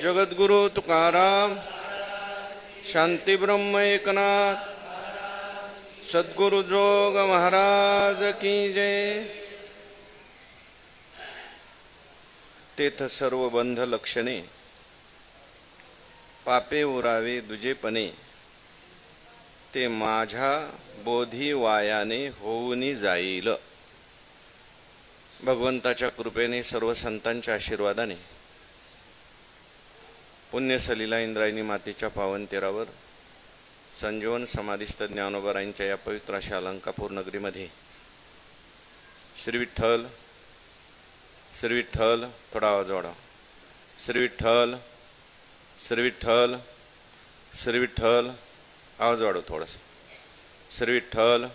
जगद्गुरु तुकाराम, शांती ब्रह्म एकनाथ, सद्गुरु जोग महाराज की जय। तेथ सर्व बंध लक्षणे, पापे उरावे दुजेपणे, ते माझ्या बोधी वायाने होऊनी जाईल। भगवंताच्या कृपेने, सर्व संतांच्या आशीर्वादाने, पुण्य सलीला इंद्रायणी मातेच्या पावन तीरावर संजीवन समाधिस्थ ज्ञानोबरायांच्या या पवित्र अशा अलंकापूर नगरीमध्ये श्री विठ्ठल, श्री विठ्ठल, थोडा आवाज वाढवा, श्री विठ्ठल, श्री विठ्ठल, श्री विठ्ठल, आवाज वाढव थोडासा, श्री विठ्ठल।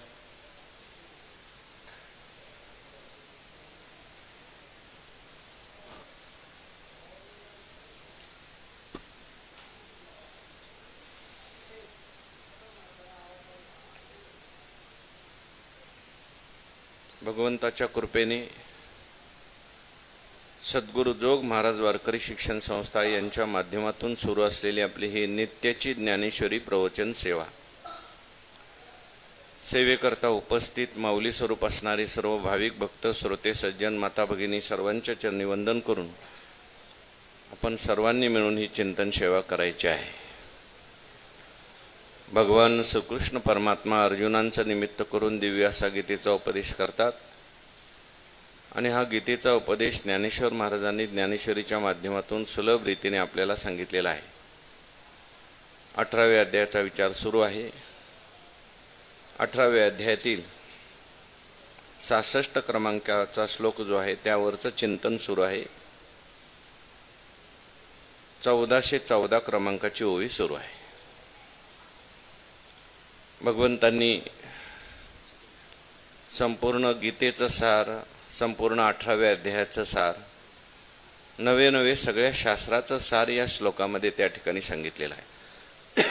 भगवंताच्या कृपेने सद्गुरु जोग महाराज वारकरी शिक्षण संस्था यांच्या माध्यमातून सुरू असलेली आपली ही नित्याची ज्ञानेश्वरी प्रवचन सेवा, सेवेकरता उपस्थित माऊली स्वरूप असणारे सर्व भाविक भक्त, श्रोते, सज्जन, माता भगिनी सर्वांच्या चरणी वंदन करून आपण सर्वांनी मिळून ही चिंतन सेवा करायची आहे। भगवान श्रीकृष्ण परमात्मा अर्जुनांचं निमित्त करून दिव्य असा गीतेचा उपदेश करतात आणि हा गीतेचा उपदेश ज्ञानेश्वर महाराजांनी ज्ञानेश्वरीच्या माध्यमातून सुलभ रीतीने आपल्याला सांगितलेला आहे। 18व्या अध्यायाचा विचार सुरू आहे। 18व्या अध्यायातील 66 क्रमांकाचा श्लोक जो आहे त्यावरचं चिंतन सुरू आहे। 1414 क्रमांकाची ओवी सुरू आहे। भगवंतांनी संपूर्ण गीतेचं सार, संपूर्ण 18व्या अध्यायाचं सार, नवे नवे सगळ्या शास्त्राचं सार या श्लोकामध्ये त्या ठिकाणी सांगितलेलं आहे।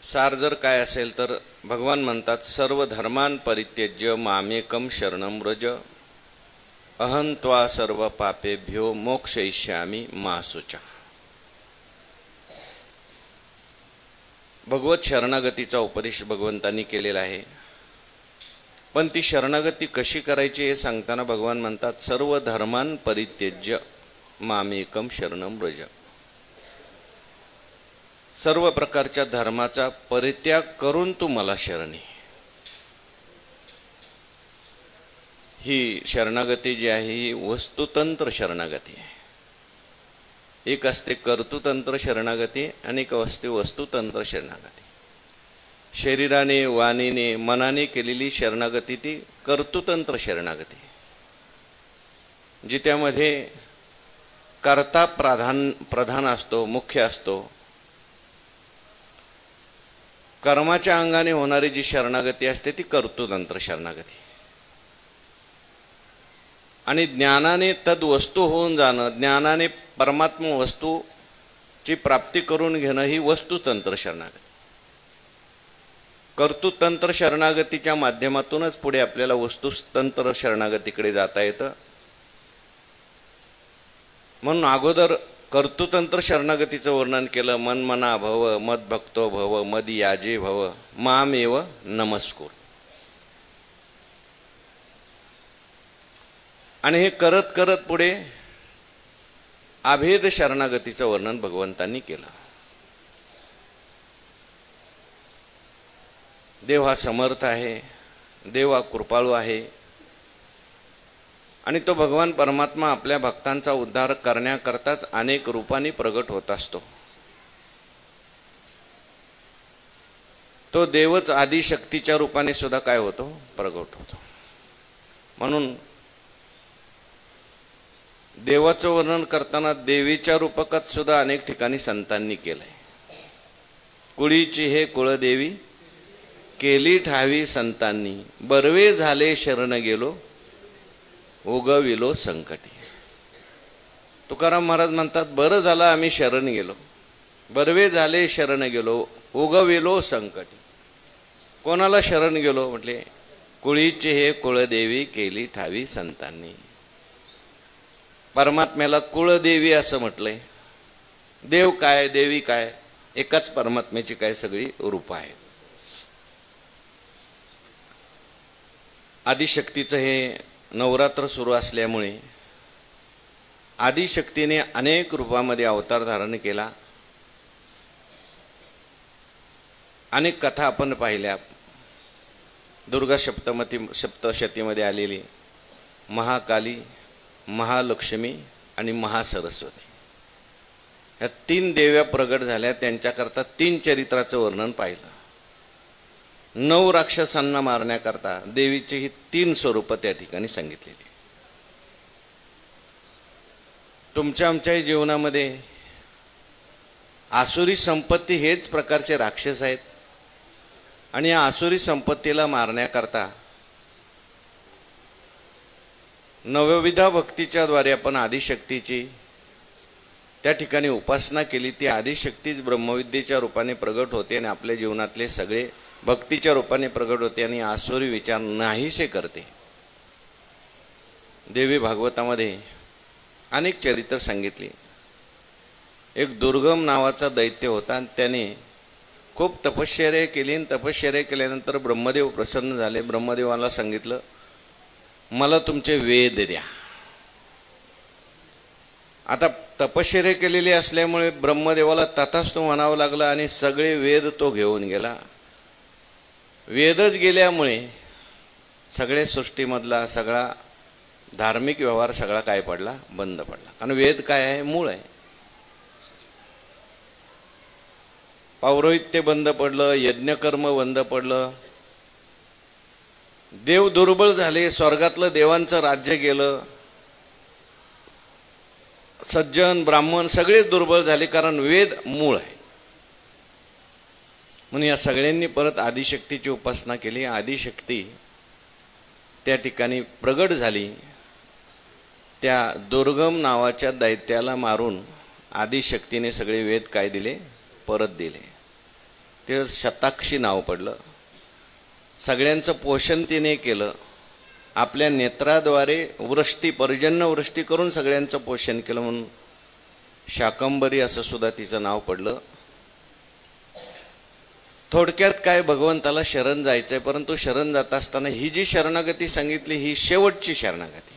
सार जर काय असेल तर भगवान म्हणतात, सर्व धर्मान परित्यज्य मामेकम शरणं व्रज, अहं त्वा सर्व पापेभ्यो मोक्षयिष्यामि मा शुचा। भगवत शरणागतीचा उपदेश भगवंतांनी केलेला आहे, पण ती शरणागती कशी करायची हे सांगताना भगवान म्हणतात, सर्व धर्मान परित्यज्य मामेकम शरणं व्रज। सर्व प्रकारच्या धर्माचा परित्याग करून तू मला शरणी। ही शरणागती जी आहे ही वस्तुतंत्र शरणागती आहे। एक असते कर्तृतंत्र शरणागती आणि एक असते वस्तुतंत्र शरणागती। शरीराने, वाणीने, मनाने केलेली शरणागती ती कर्तृतंत्र शरणागती, जी त्यामध्ये कर्ता प्रधान असतो, मुख्य असतो। कर्माच्या अंगाने होणारी जी शरणागती असते ती कर्तृतंत्र शरणागती, आणि ज्ञानाने तद वस्तू होऊन जाणं, ज्ञानाने परमात्मा वस्तूची प्राप्ती करून घेणं ही वस्तुतंत्र शरणागती। कर्तृतंत्र शरणागतीच्या माध्यमातूनच पुढे आपल्याला वस्तुतंत्र शरणागतीकडे जाता येतं। म्हणून अगोदर कर्तृतंत्र शरणागतीचं वर्णन केलं, मन मना भव, मद भक्तो भव, मद याजे भव, मामेव नमस्कुर। आणि हे करत करत पुढे अभेद शरणागतीचं वर्णन भगवंतांनी केलं। देव हा समर्थ आहे, देव हा कृपाळू आहे, आणि तो भगवान परमात्मा आपल्या भक्तांचा उद्धार करण्याकरताच अनेक रूपांनी प्रगट होत असतो। तो देवच आदिशक्तीच्या रूपाने सुद्धा काय होतो, प्रगट होतो। म्हणून देवाचं वर्णन करताना देवीच्या रूपकात सुद्धा अनेक ठिकाणी संतांनी केलंय। कुळीची हे कुळदेवी केली ठावी संतांनी, बरवे झाले शरण गेलो उगविलो संकटी। तुकाराम महाराज म्हणतात, बरं झालं आम्ही शरण गेलो, बरवे झाले शरण गेलो उगविलो संकटी। कोणाला शरण गेलो म्हटले, कुळीचे हे कुळदेवी केली ठावी संतांनी. परमात्म्याला कुळदेवी असं म्हटलंय. देव काय देवी काय, एकाच परमात्म्याची काय सगळी रूप आहेत. आदिशक्तीचं हे नवरात्र सुरू असल्यामुळे आदिशक्तीने अनेक रूपामध्ये अवतार धारण केला. अनेक कथा आपण पाहिल्या. दुर्गा सप्तशतीमध्ये आलेली महाकाली, महालक्ष्मी आणि महासरस्वती, या 3 देव्या प्रगट झाल्या. त्यांच्याकरता 3 चरित्राचं वर्णन पाहिलं. 9 राक्षसांना मारण्याकरता देवीची ही 3 स्वरूप त्या ठिकाणी सांगितलेली. तुमच्या आमच्या जीवनामध्ये आसुरी संपत्ती हेच प्रकारचे राक्षस आहेत. आणि या आसुरी संपत्तीला मारण्याकरता नवविधा भक्तीच्या द्वारे आपण आदिशक्तीची त्या ठिकाणी उपासना केली. ती आदिशक्तीच ब्रह्मविद्येच्या रूपाने प्रगट होते आणि आपल्या जीवनातले सगळे भक्तीच्या रूपाने प्रगट होते आणि आसुरी विचार नाहीसे करते. देवी भागवतामध्ये अनेक चरित्र सांगितली. एक दुर्गम नावाचा दैत्य होता आणि त्याने खूप तपश्चर्या केली. आणि तपश्चर्या केल्यानंतर ब्रह्मदेव प्रसन्न झाले. ब्रह्मदेवाला सांगितलं, मला तुमचे वेद द्या. आता तपश्चर्या केलेली असल्यामुळे ब्रह्मदेवाला तथास्तु म्हणावं लागलं आणि सगळे वेद तो घेऊन गेला. वेदच गेल्यामुळे सगळे सृष्टीमधला सगळा धार्मिक व्यवहार सगळा काय पडला, बंद पडला. आणि वेद काय आहे, मूळ आहे. पौरोहित्य बंद पडलं, यज्ञकर्म बंद पडलं, देव दुर्बळ झाले, स्वर्गातलं देवांचं राज्य गेलं, सज्जन ब्राह्मण सगळे दुर्बळ झाले, कारण वेद मूळ आहे. म्हणून या सगळ्यांनी परत आदिशक्तीची उपासना केली. आदिशक्ती त्या ठिकाणी प्रगट झाली. त्या दुर्गम नावाच्या दैत्याला मारून आदिशक्तीने सगळे वेद काय दिले, परत दिले. ते शताक्षी नाव पडलं. सगळ्यांचं पोषण तिने केलं. आपल्या नेत्राद्वारे वृष्टी, पर्जन्य वृष्टी करून सगळ्यांचं पोषण केलं. म्हणून शाकंभरी असं सुद्धा तिचं नाव पडलं. थोडक्यात काय, भगवंताला शरण जायचंय, परंतु शरण जात असताना ही जी शरणागती सांगितली ही शेवटची शरणागती.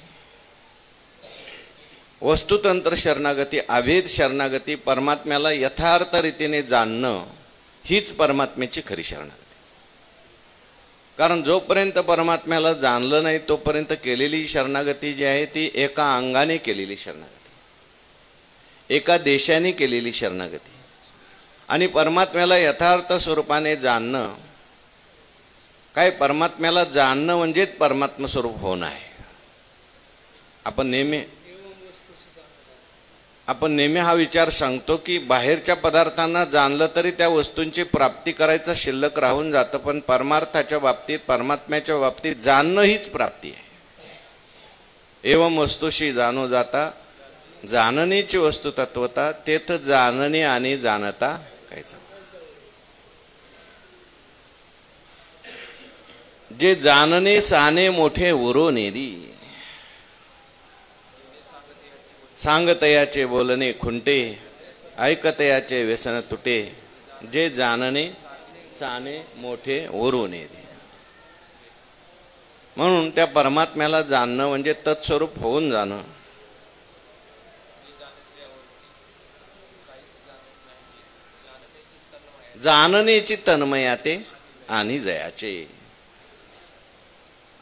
वस्तुतंत्र शरणागती, अभेद शरणागती, परमात्म्याला यथार्थ रीतीने जाणणं हीच परमात्म्याची खरी शरणागती. कारण जोपर्यंत परमात्म्याला जाणलं नाही तोपर्यंत केलेली शरणागती जी आहे ती एका अंगाने केलेली शरणागती, एका देशाने केलेली शरणागती. आणि परमात्म्याला यथार्थ स्वरूपाने जाणणं काय, परमात्म्याला जाणणं म्हणजेच परमात्मा स्वरूप होणं आहे. आपण नेहमी हा विचार सांगतो की बाहेरच्या पदार्थांना जाणलं तरी त्या वस्तूंची प्राप्ती करायचं शिल्लक राहून जातं, पण परमार्थाच्या बाबतीत, परमात्म्याच्या बाबतीत जाणणं हीच प्राप्ती आहे. एवं वस्तूशी जाणो जाता, जाणणीची वस्तू तत्वता, तेथ जाणणे आणि जाणता कायचा. जे जाणणे साने मोठे उरो नेदी, सांगतयाचे बोलणे खुंटे, ऐकतयाचे व्यसन तुटे, जे जाणणे साने मोठे उरो नेदी. म्हणून त्या परमात्म्याला जाणणं म्हणजे तत्स्वरूप होऊन जाणं. जाणण्याची तन्मयाते आणि जयाचे.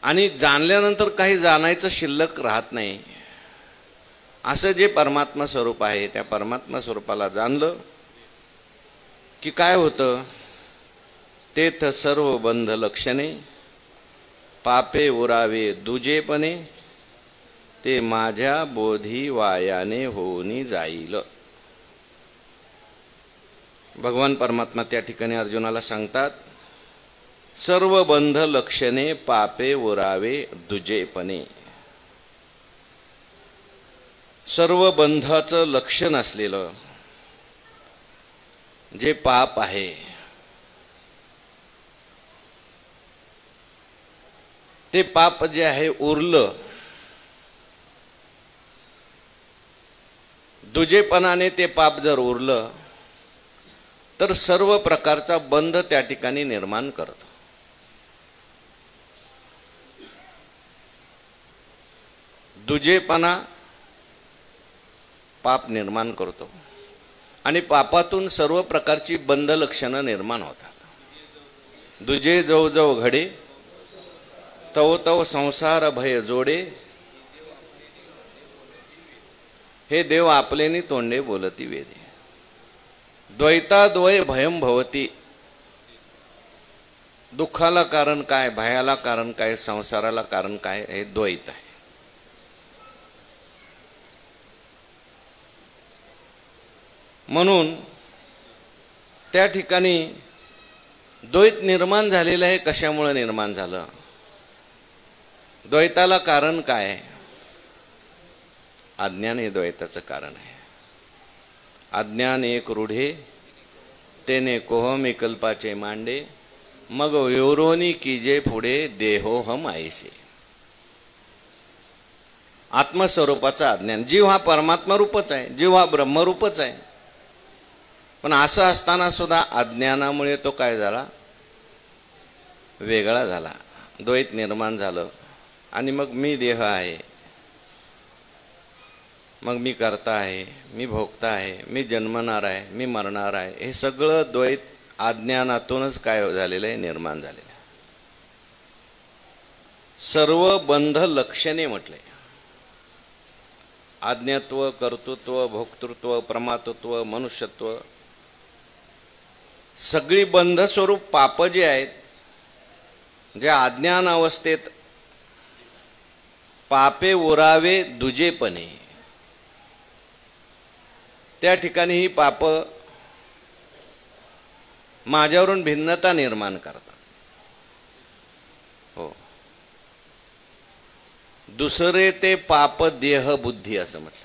आणि जाणल्यानंतर काही जाणायचं शिल्लक राहत नाही. असं जे परमात्मा स्वरूप आहे त्या परमात्मा स्वरूपाला जाणलं की काय होतं, तेथ सर्व बंध लक्षणे, पापे उरावे दुजेपणे, ते माझ्या बोधी वायाने होऊनी जाईल. भगवान परमात्मा त्या ठिकाणी अर्जुनाला सांगतात, सर्व बंध लक्षणे पापे उरावे दुजेपणे. सर्व बंधाचं लक्षण असलेलं जे पाप आहे, ते पाप जे आहे उरलं, दुजेपणाने ते पाप जर उरलं तर सर्व प्रकारचा बंध त्या ठिकाणी निर्माण करतं. दुजेपणा पाप निर्माण करतो आणि पापातून सर्व प्रकारची बंध लक्षणं निर्माण होतात. दुजे जव जव घडे तव तव संसार भय जोडे, हे देव आपलेनी तोंडे बोलती वेदे. द्वैताद्वय भयम भवती, दुःखाला कारण काय, भयाला कारण काय, संसाराला कारण काय, हे द्वैत आहे. म्हणून त्या ठिकाणी द्वैत निर्माण झालेलं आहे. कशामुळे निर्माण झालं? द्वैताला कारण काय? अज्ञान हे द्वैताचं कारण आहे. अज्ञान एक रूढे तेने कोहम कल्पाचे मांडे, मग विवरोनी कीजे पुढे देहो हम आयसे. आत्मस्वरूपाचा अज्ञान. जीव हा परमात्मा रूपच आहे, जीव हा ब्रह्मरूपच आहे. पण असं असताना सुद्धा अज्ञानामुळे तो काय झाला? वेगळा झाला, द्वैत निर्माण झालं. आणि मग मी देह आहे, मग मी करता आहे, मी भोगता आहे, मी जन्मणार आहे, मी मरणार आहे. हे सगळं द्वैत अज्ञानातूनच काय झालेलं आहे? निर्माण झालेलं आहे. सर्व बंध लक्षणे म्हटले. आज्ञत्व, कर्तृत्व, भोक्तृत्व, प्रमातृत्व, मनुष्यत्व, सगळी बंध स्वरूप पाप जे आहेत, जे अज्ञान अवस्थेत पापे उरावे दुजेपणे, त्या ठिकाणी ही पाप माझ्यावरून भिन्नता निर्माण करतात. हो, दुसरे ते पाप देह बुद्धी असं म्हटलं.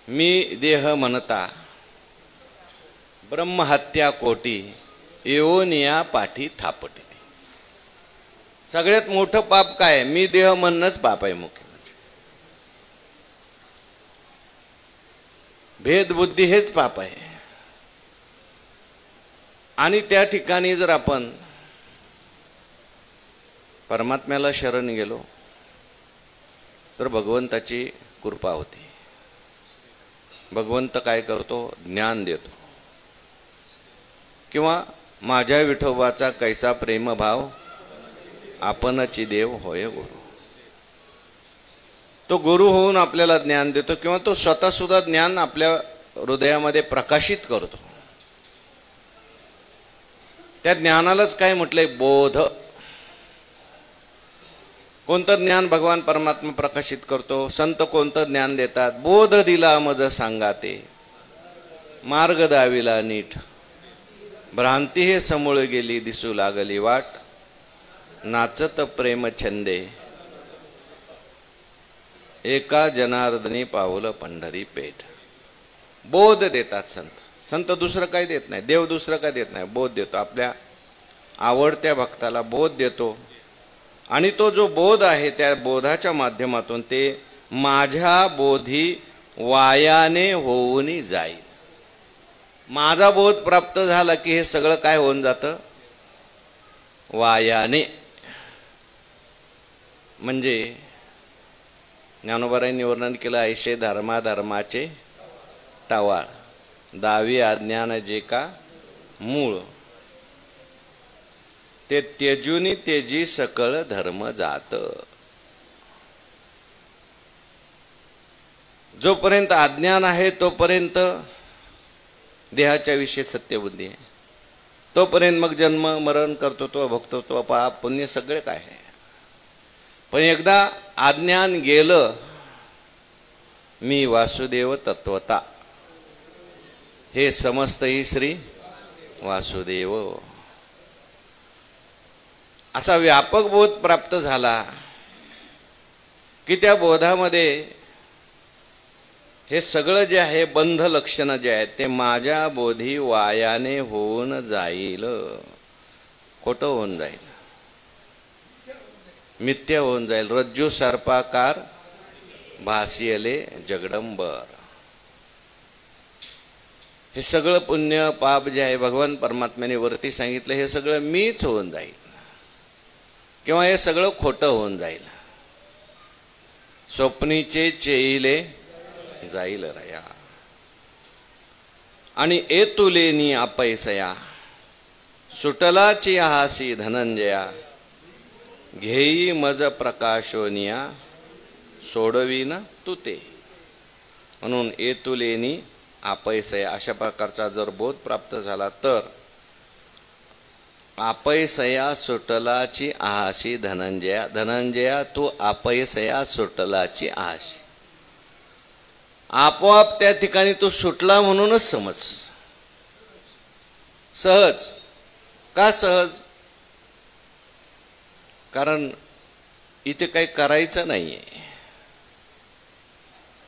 मी देह म्हणता ब्रह्महत्या कोटी येऊनिया पाठी थापटी. सगळ्यात मोठं पाप काय? मी देह म्हणणंच पाप आहे. मुख्य म्हणजे भेदबुद्धी हेच पाप आहे. आणि त्या ठिकाणी जर आपण परमात्म्याला शरण गेलो तर भगवंताची कृपा होते. भगवंत काय करतो? ज्ञान देतो. किंवा माझ्या विठोबाचा कैसा प्रेमभाव, आपणची देव होय गुरु. तो गुरु होऊन आपल्याला ज्ञान देतो, किंवा तो स्वतः सुद्धा ज्ञान आपल्या हृदयामध्ये प्रकाशित करतो. त्या ज्ञानालाच काय म्हटलंय? बोध. कोणतं ज्ञान भगवान परमात्मा प्रकाशित करतो? संत कोणतं ज्ञान देतात? बोध दिला मज सांगाते, मार्ग दाविला नीठ, भ्रांती हे समूळ गेली दिसू लागली वाट, नाचत प्रेम छंदे, एका जनार्दनी पावलं पंढरी पेठ. बोध देतात संत. संत दुसरं काय देत नाही, देव दुसरं काय देत नाही, बोध देतो. आपल्या आवडत्या भक्ताला बोध देतो. आणि तो जो बोध आहे त्या बोधाच्या माध्यमातून ते माझ्या बोधी वायाने होऊन जाईल. माझा बोध प्राप्त झाला की हे सगळं काय होऊन जातं? वायाने. म्हणजे ज्ञानोबारायांनी वर्णन केलं, ऐसे धर्माधर्माचे टवाळ, दावी अज्ञान जे का मूळ, ते त्यजुनी तेजी सकळ धर्म जात. जोपर्यंत अज्ञान आहे तोपर्यंत देहाच्या विषयी सत्यबुद्धी आहे. तोपर्यंत मग जन्म मरण कर्तृत्व भोक्तृत्व पाप पुण्य सगळे काय आहे. पण एकदा अज्ञान गेलं, मी वासुदेव तत्वता, हे समस्तही श्री वासुदेव, असा व्यापक बोध प्राप्त झाला की त्या बोधामध्ये हे सगळं जे आहे बंध लक्षणं जे आहेत ते माझ्या बोधी वायाने होऊन जाईल. खोटं होऊन जाईल, मिथ्या होऊन जाईल. रज्जू सर्पाकार भासियले जगदंबर. हे सगळं पुण्य पाप जे आहे भगवान परमात्म्याने वरती सांगितलं, हे सगळं मीच होऊन जाईल किंवा हे सगळं खोटं होऊन जाईल. स्वप्नीचे चेईले जाईल रया आणि एतुलेनी अपैसया सुटलाची हासी धनंजया घेई मज प्रकाशोनिया सोडवीन तुते. म्हणून एतुलेनी अपैसया अशा प्रकारचा जर बोध प्राप्त झाला तर अपैसया सुटलाची आहाशी धनंजया. धनंजया तू अपैसया सुटलाची आहाशी. आपोआप त्या ठिकाणी तो सुटला म्हणूनच समज. सहज. का सहज? कारण इथे काही करायचं नाहीये,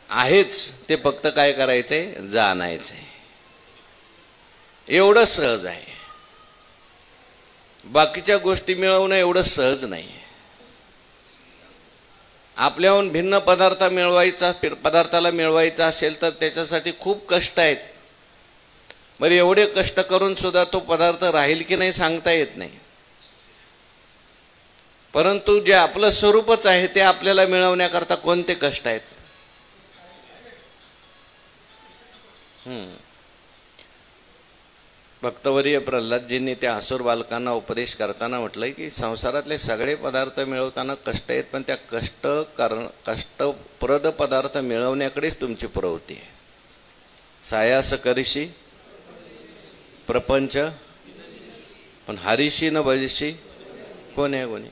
आहेच ते फक्त काय करायचंय, जाणायचंय. एवढं सहज आहे. बाकीच्या गोष्टी मिळवणं एवढं सहज नाही. आपल्याहून भिन्न पदार्थाला मिळवायचा असेल तर त्याच्यासाठी खूप कष्ट आहेत. बरं, एवढे कष्ट करून सुद्धा तो पदार्थ राहील की नाही सांगता येत नाही. परंतु जे आपलं स्वरूपच आहे ते आपल्याला मिळवण्याकरता कोणते कष्ट आहेत? भक्तवर्य प्रल्हादजींनी त्या असुर बालकांना उपदेश करताना म्हटलंय की संसारातले सगळे पदार्थ मिळवताना कष्ट आहेत, पण त्या कष्टप्रद पदार्थ मिळवण्याकडेच तुमची प्रवृत्ती आहे. सायास करीशी प्रपंच पण हरीशी न भजशी कोण्या कोणी.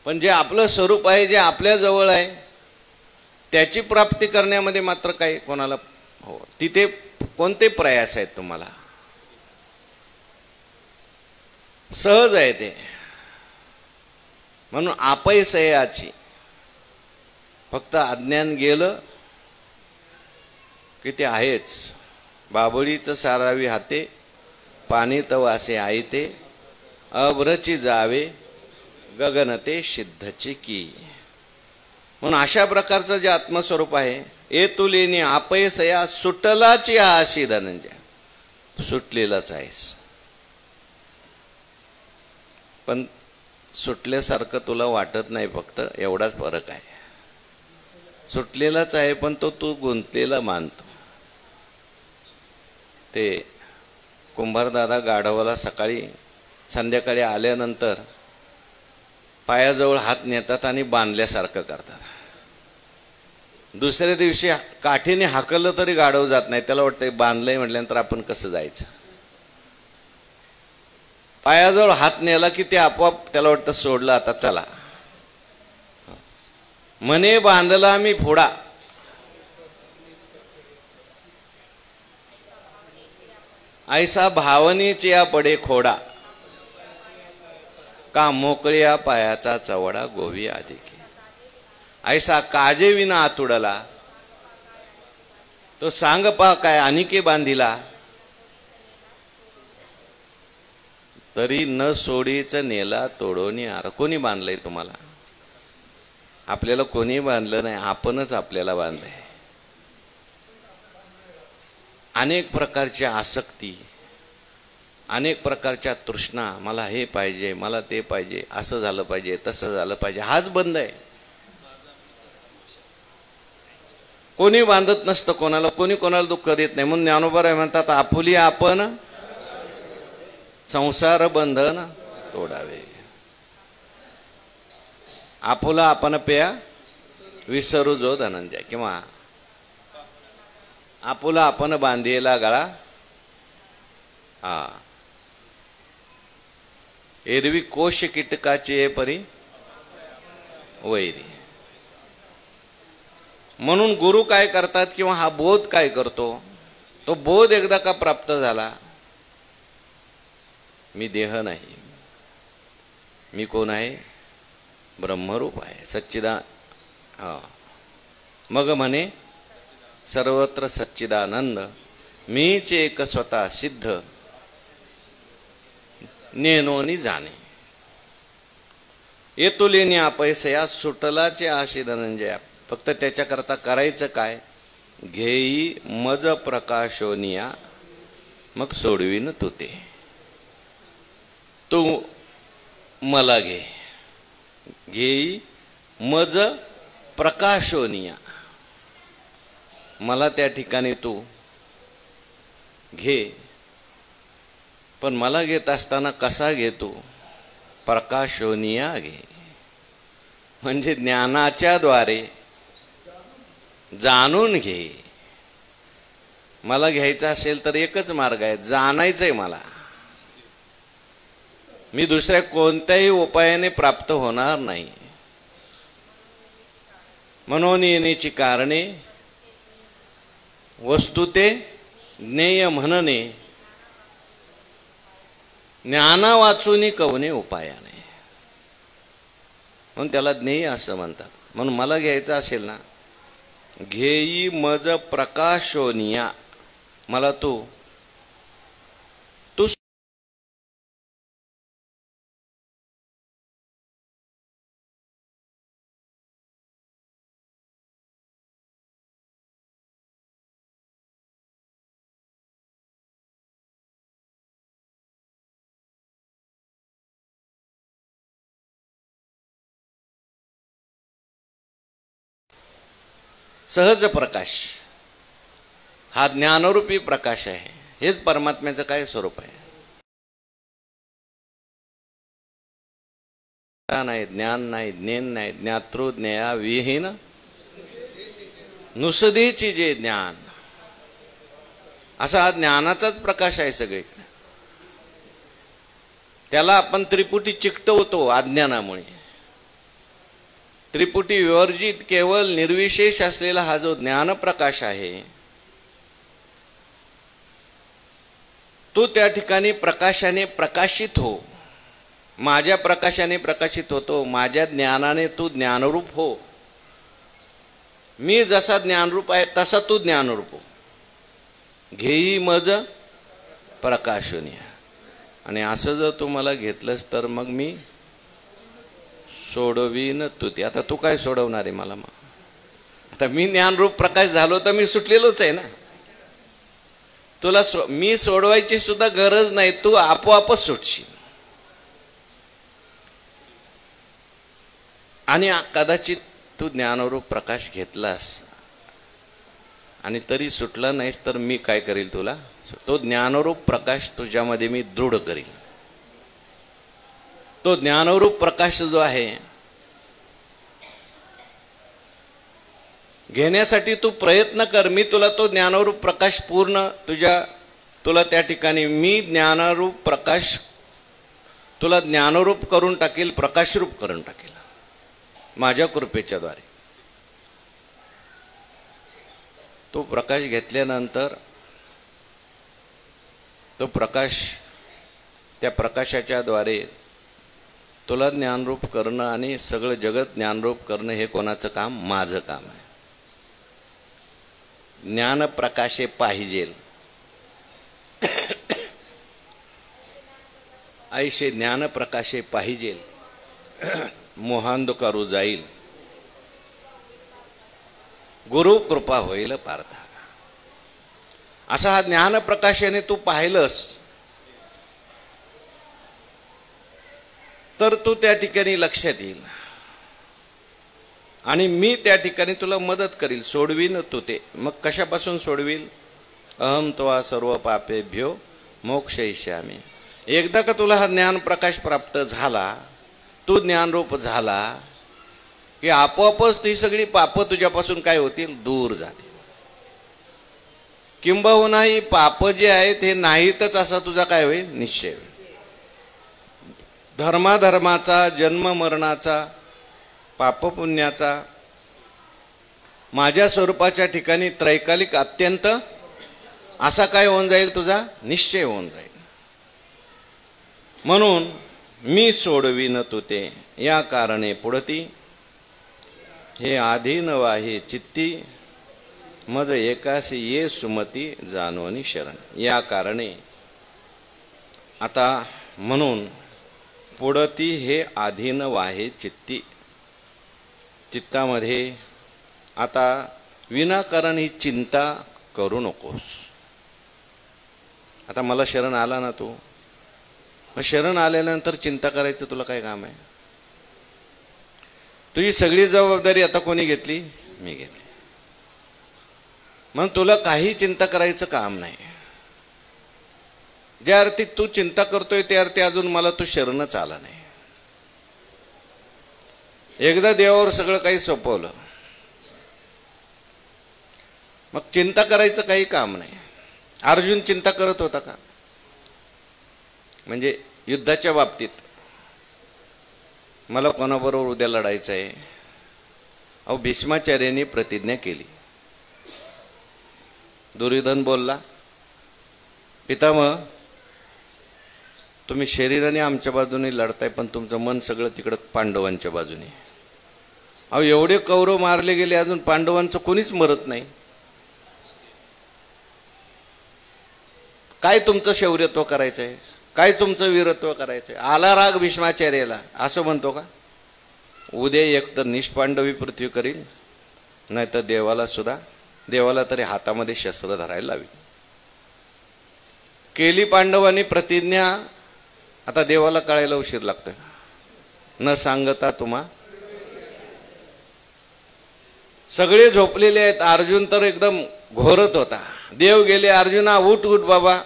पण जे आपलं स्वरूप आहे, जे आपल्या जवळ आहे, त्याची प्राप्ती करण्यामध्ये मात्र काही कोणाला हो तिथे कोणते प्रयास आहेत तुम्हाला? सहज आहे ते. म्हणून अपैसयाची फक्त अज्ञान गेलं की ते आहेच. बाबळीचं सारावी हाते पाणी तवासे आईते अभ्रची जावे गगनते सिद्धची की. म्हणून अशा प्रकारचं जे आत्मस्वरूप आहे, ए तुलेनी अपैसया सुटलाची आशी धनंजय. सुटलेलाच आहेस, पण सुटल्यासारखं तुला वाटत नाही, फक्त एवढाच फरक आहे. सुटलेलाच आहे पण तो तू गुंतलेला मानतो. ते कुंभारदादा गाढवाला सकाळी संध्याकाळी आल्यानंतर पायाजवळ हात नेतात आणि बांधल्यासारखं करतात. दुसऱ्या दिवशी काठीने हाकललं तरी गाढव जात नाही. त्याला वाटतं बांधलंय म्हटल्यानंतर आपण कसं जायचं. पायाजवळ हात नेला की ते आपोआप त्याला वाटतं सोडलं, आता चला. मने बांधला मी फोडा ऐसा भावनेची या पडे खोडा का मोकळ्या पायाचा चवडा गोवी अधिके. ऐसा काजे विना आतुडला तो सांग पा काय अनिके बांधिला तरी न सोडीच नेला तोडोनी आर. कोणी बांधलंय तुम्हाला? आपल्याला कोणी बांधलं नाही, आपणच आपल्याला बांधलंय. अनेक प्रकारच्या आसक्ती, अनेक प्रकारच्या तृष्णा, मला हे पाहिजे, मला ते पाहिजे, असं झालं पाहिजे, तसं झालं पाहिजे, हाच बंद आहे. कोणी बांधत नसतं कोणाला, कोणी कोणाला दुःख देत नाही. म्हणून ज्ञानोबा म्हणतात आपुली आपण संसार बंधन तोडावे. आपुला आपण पेया विसरू जो धनंजय. किंवा आपुला आपण बांधिला गळा एरवी कोश कीटकाची परी वैरी. म्हणून गुरु काय करतात किंवा हा बोध काय करतो, तो बोध एकदा का प्राप्त झाला, मी देह नाही, मी कोण आहे, ब्रह्मरूप आहे, मग म्हणे सर्वत्र सच्चिदानंद मीच एक स्वतः सिद्ध नेनोनी जाणे. येतुलेनी अपैसया सुटलाचे आशी धनंजया. फक्त त्याच्याकरता करायचं काय? घेई मज प्रकाशोनिया मग सोडवीन तू ते. तू मला घे. घेई मज प्रकाशोनिया. मला त्या ठिकाणी तू घे. पण मला घेत असताना कसा घेतो? प्रकाशोनिया घे. म्हणजे ज्ञानाच्या द्वारे जाणून घे. मला घ्यायचं असेल तर एकच मार्ग आहे, जाणायचंय मला. मी दुसऱ्या कोणत्याही उपायाने प्राप्त होणार नाही. म्हणून येण्याची कारणे वस्तु ते ज्ञेय म्हणणे, ज्ञाना वाचून कवने उपायाने. म्हणून त्याला ज्ञेय असं म्हणतात. म्हणून मला घ्यायचं असेल ना, घेई मज प्रकाशोनिया. मला तू सहज प्रकाश हा ज्ञानरूपी प्रकाश आहे. हेच परमात्म्याचं काय स्वरूप आहे? नाही, ज्ञान नाही, ज्ञेन नाही, ज्ञातृ ज्ञेया विहीन नुसदेची जे ज्ञान, असा हा ज्ञानाचाच प्रकाश आहे सगळीकडे. त्याला आपण त्रिपुटी चिकटवतो अज्ञानामुळे. त्रिपुटी विवर्जित केवळ निर्विशेष असलेला हा जो ज्ञान प्रकाश आहे, तो त्या ठिकाणी प्रकाशाने प्रकाशित हो. माझ्या प्रकाशाने प्रकाशित होतो. माझ्या ज्ञानाने तू ज्ञानरूप हो. मी जसा ज्ञानरूप आहे तसा तू ज्ञानरूप हो. घेई मज प्रकाशोनिया. आणि असं जर तू मला घेतलंस तर मग मी सोडवीन तू ते. आता तू काय सोडवणार आहे मला? मग आता मी ज्ञानरूप प्रकाश झालो तर मी सुटलेलोच आहे ना. तुला मी सोडवायची सुद्धा गरज नाही, तू आपोआपच सुटशील. आणि कदाचित तू ज्ञानरूप प्रकाश घेतलास आणि तरी सुटला नाहीस तर मी काय करील तुला? तो ज्ञानरूप प्रकाश तुझ्यामध्ये मी दृढ करील. तो ज्ञानरूप प्रकाश जो आहे घेण्यासाठी तू प्रयत्न कर. मी तुला तो ज्ञानरूप प्रकाश पूर्ण तुला त्या ठिकाणी मी ज्ञानरूप प्रकाश तुला ज्ञानरूप करून टाकेल, प्रकाशरूप करून टाकेल माझ्या कृपेच्या द्वारे. तो प्रकाश घेतल्यानंतर तो प्रकाश, त्या प्रकाशाच्या द्वारे तुला ज्ञानरूप करणं आणि सगळं जगत ज्ञानरूप करणं हे कोणाचं काम? माझं काम आहे. ज्ञान प्रकाशे पाहिजेल ऐशे ज्ञान प्रकाशे पाहिजेल मोहांधकारू जाईल गुरु कृपा होईल पार्था. असा हा ज्ञान प्रकाशाने तू पाहिलंस तर तू त्या ठिकाणी लक्षात येईल आणि मी त्या ठिकाणी तुला मदत करील, सोडवीन तू ते. मग कशापासून सोडवील? अहम त्वा सर्व पापेभ्यो मोक्षयिष्यामि. एकदा का तुला हा ज्ञान प्रकाश प्राप्त झाला, तू ज्ञानरूप झाला की आपोआपच ती सगळी पापं तुझ्यापासून काय होतील? दूर जातील. किंबहुना ही पाप जे आहेत हे नाहीतच असा तुझा काय होईल? निश्चय होईल. धर्माधर्माचा, जन्म मरणाचा, पापपुण्याचा माझ्या स्वरूपाच्या ठिकाणी त्रैकालिक अत्यंत असा काय होऊन जाईल? तुझा निश्चय होऊन जाईल. म्हणून मी सोडवीन तू ते या कारणे पुढती हे आधीन वाहे चित्ती मज एकासी ये सुमती जानोनी शरण. या कारणे आता म्हणून पुढती हे आधीन वाहे चित्ती, चित्तामध्ये आता विनाकारण ही चिंता करू नकोस. आता मला शरण आला ना तू, मग शरण आल्यानंतर चिंता करायचं तुला काय काम आहे? तुझी सगळी जबाबदारी आता कोणी घेतली? मी घेतली. मग तुला काही चिंता करायचं काम नाही. ज्या अर्थी तू चिंता करतोय त्या अर्थी अजून मला तू शरणच आला नाही. एकदा देवावर सगळं काही सोपवलं, मग चिंता करायचं काही काम नाही. अर्जुन चिंता करत होता का? म्हणजे युद्धाच्या बाबतीत मला कोणाबरोबर उद्या लढायचं आहे? अहो, भीष्माचार्यांनी प्रतिज्ञा केली. दुर्योधन बोलला, पितामह तुम्ही शरीराने आमच्या बाजूने लढताय, पण तुमचं मन सगळं तिकडं पांडवांच्या बाजूने. अहो, एवढे कौरव मारले गेले, अजून पांडवांचं कोणीच मरत नाही. काय तुमचं शौर्यत्व करायचंय? काय तुमचं वीरत्व करायचंय? आला राग भीष्माचार्याला, असं म्हणतो का? उद्या एक तर निष्पांडवी पृथ्वी करील, नाही तर देवाला तरी हातामध्ये शस्त्र धरायला लावी. केली पांडवांनी प्रतिज्ञा, आता देवाला कळायला उशीर लागतोय. न सांगता तुम्हा सगळे झोपलेले आहेत. अर्जुन तर एकदम घोरत होता. देव गेले, अर्जुना उठ उठ बाबा.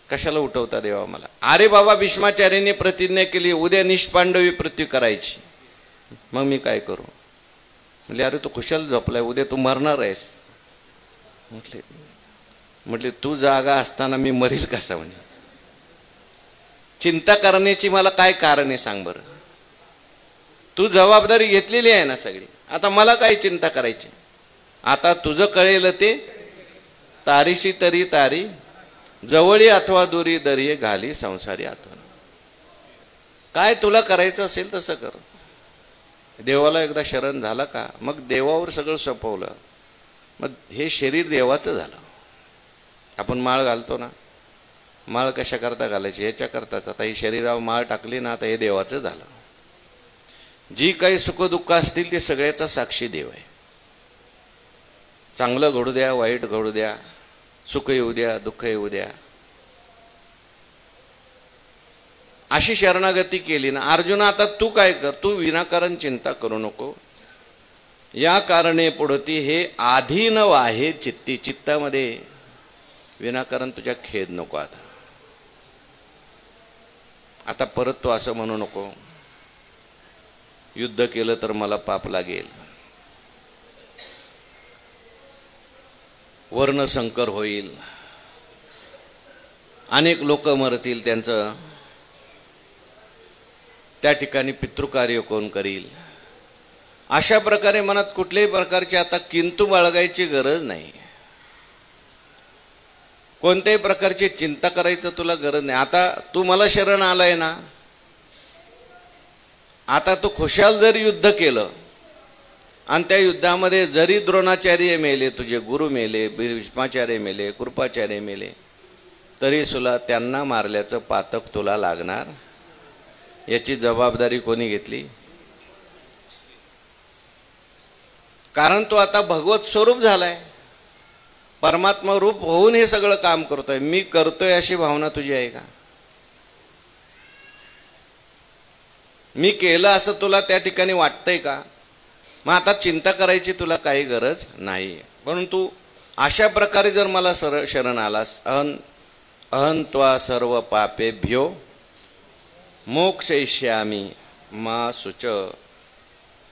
कशाला उठवता देवा मला? अरे बाबा, भीष्माचार्यांनी प्रतिज्ञा केली उद्या निष्पांडवी पृथ्वी करायची, मग मी काय करू? म्हणजे अरे तू खुशाल झोपलाय, उद्या तू मरणार आहेस. म्हटले तू जागा असताना मी मरील कसा? म्हणे चिंता करण्याची मला काय कारण आहे सांग बरं? तू जबाबदारी घेतलेली आहे ना सगळी, आता मला काय चिंता करायची? आता तुझं कळेल ते तारीशी तरी तारी, जवळी अथवा दुरी दरिये घाली संसारी आठवण. काय तुला करायचं असेल तसं कर. देवाला एकदा शरण झाला का मग देवावर सगळं सोपवलं, मग हे शरीर देवाचं झालं. आपण माळ घालतो ना, माळ कशा करता घालायची? ह्याच्या करताच. आता ही शरीरावर माळ टाकली ना, आता हे देवाचं झालं. जी काही सुखदुःख असतील ते सगळ्याचा साक्षी देव आहे. चांगलं घडू द्या, वाईट घडू द्या, सुख येऊ द्या, दुःख येऊ द्या, अशी शरणागती केली ना. अर्जुना आता तू काय कर, तू विनाकारण चिंता करू नको. या कारणे पुढती हे आधीन वाहे चित्ती, चित्तामध्ये विनाकारण तुझ्या खेद नको. आता परत तू असं म्हणू नको युद्ध केलं तर मला पाप लागेल, वर्णसंकर होईल, अनेक लोक मरतील, त्यांचं त्या ठिकाणी पितृकार्य कोण करील. अशा प्रकारे मनात कुठल्याही प्रकारची आता किंतु बाळगायची गरज नाही. कोणत्याही प्रकारची चिंता करायचं तुला गरज नाही. आता तू मला शरण आलाय ना, आता तू खुशाल जर युद्ध केलं आणि त्या युद्धामध्ये जरी द्रोणाचार्य मेले, तुझे गुरु मेले, भीष्माचार्य मेले, कृपाचार्य मेले, तरी सुद्धा त्यांना मारल्याचं पातक तुला लागणार. याची जबाबदारी कोणी घेतली? कारण तो आता भगवत स्वरूप झालाय, परमात्मा रूप होऊन हे सगळं काम करतोय. मी करतोय अशी भावना तुझी आहे का? मी केलं असं तुला त्या ठिकाणी वाटतंय का? मग आता चिंता करायची तुला काही गरज नाही. परंतु अशा प्रकारे जर मला शरण आलास, अहं त्वा सर्व पापेभ्यो मोक्षयिष्यामि मा शुच,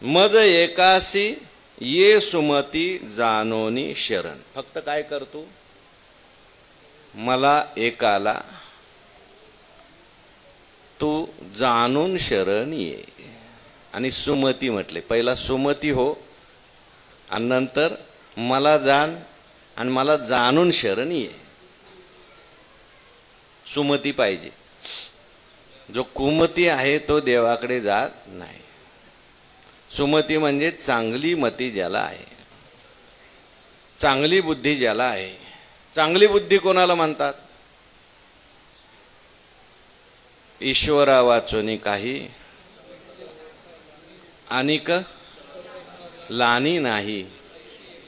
मज एकासी ये सुमती जानोनी शरण. फक्त काय करतो, मला एकाला तू जाणून शरण ये. आणि सुमती म्हटले, पहिला सुमती हो आणि नंतर मला जाण आणि मला जाणून शरण ये. सुमती पाहिजे. जो कुमती आहे तो देवाकडे जात नाही. सुमती म्हणजे चांगली मती ज्याला आहे, चांगली बुद्धी ज्याला आहे. चांगली बुद्धी कोणाला म्हणतात? ईश्वरा वाचोनी काही अनिक लानी नाही,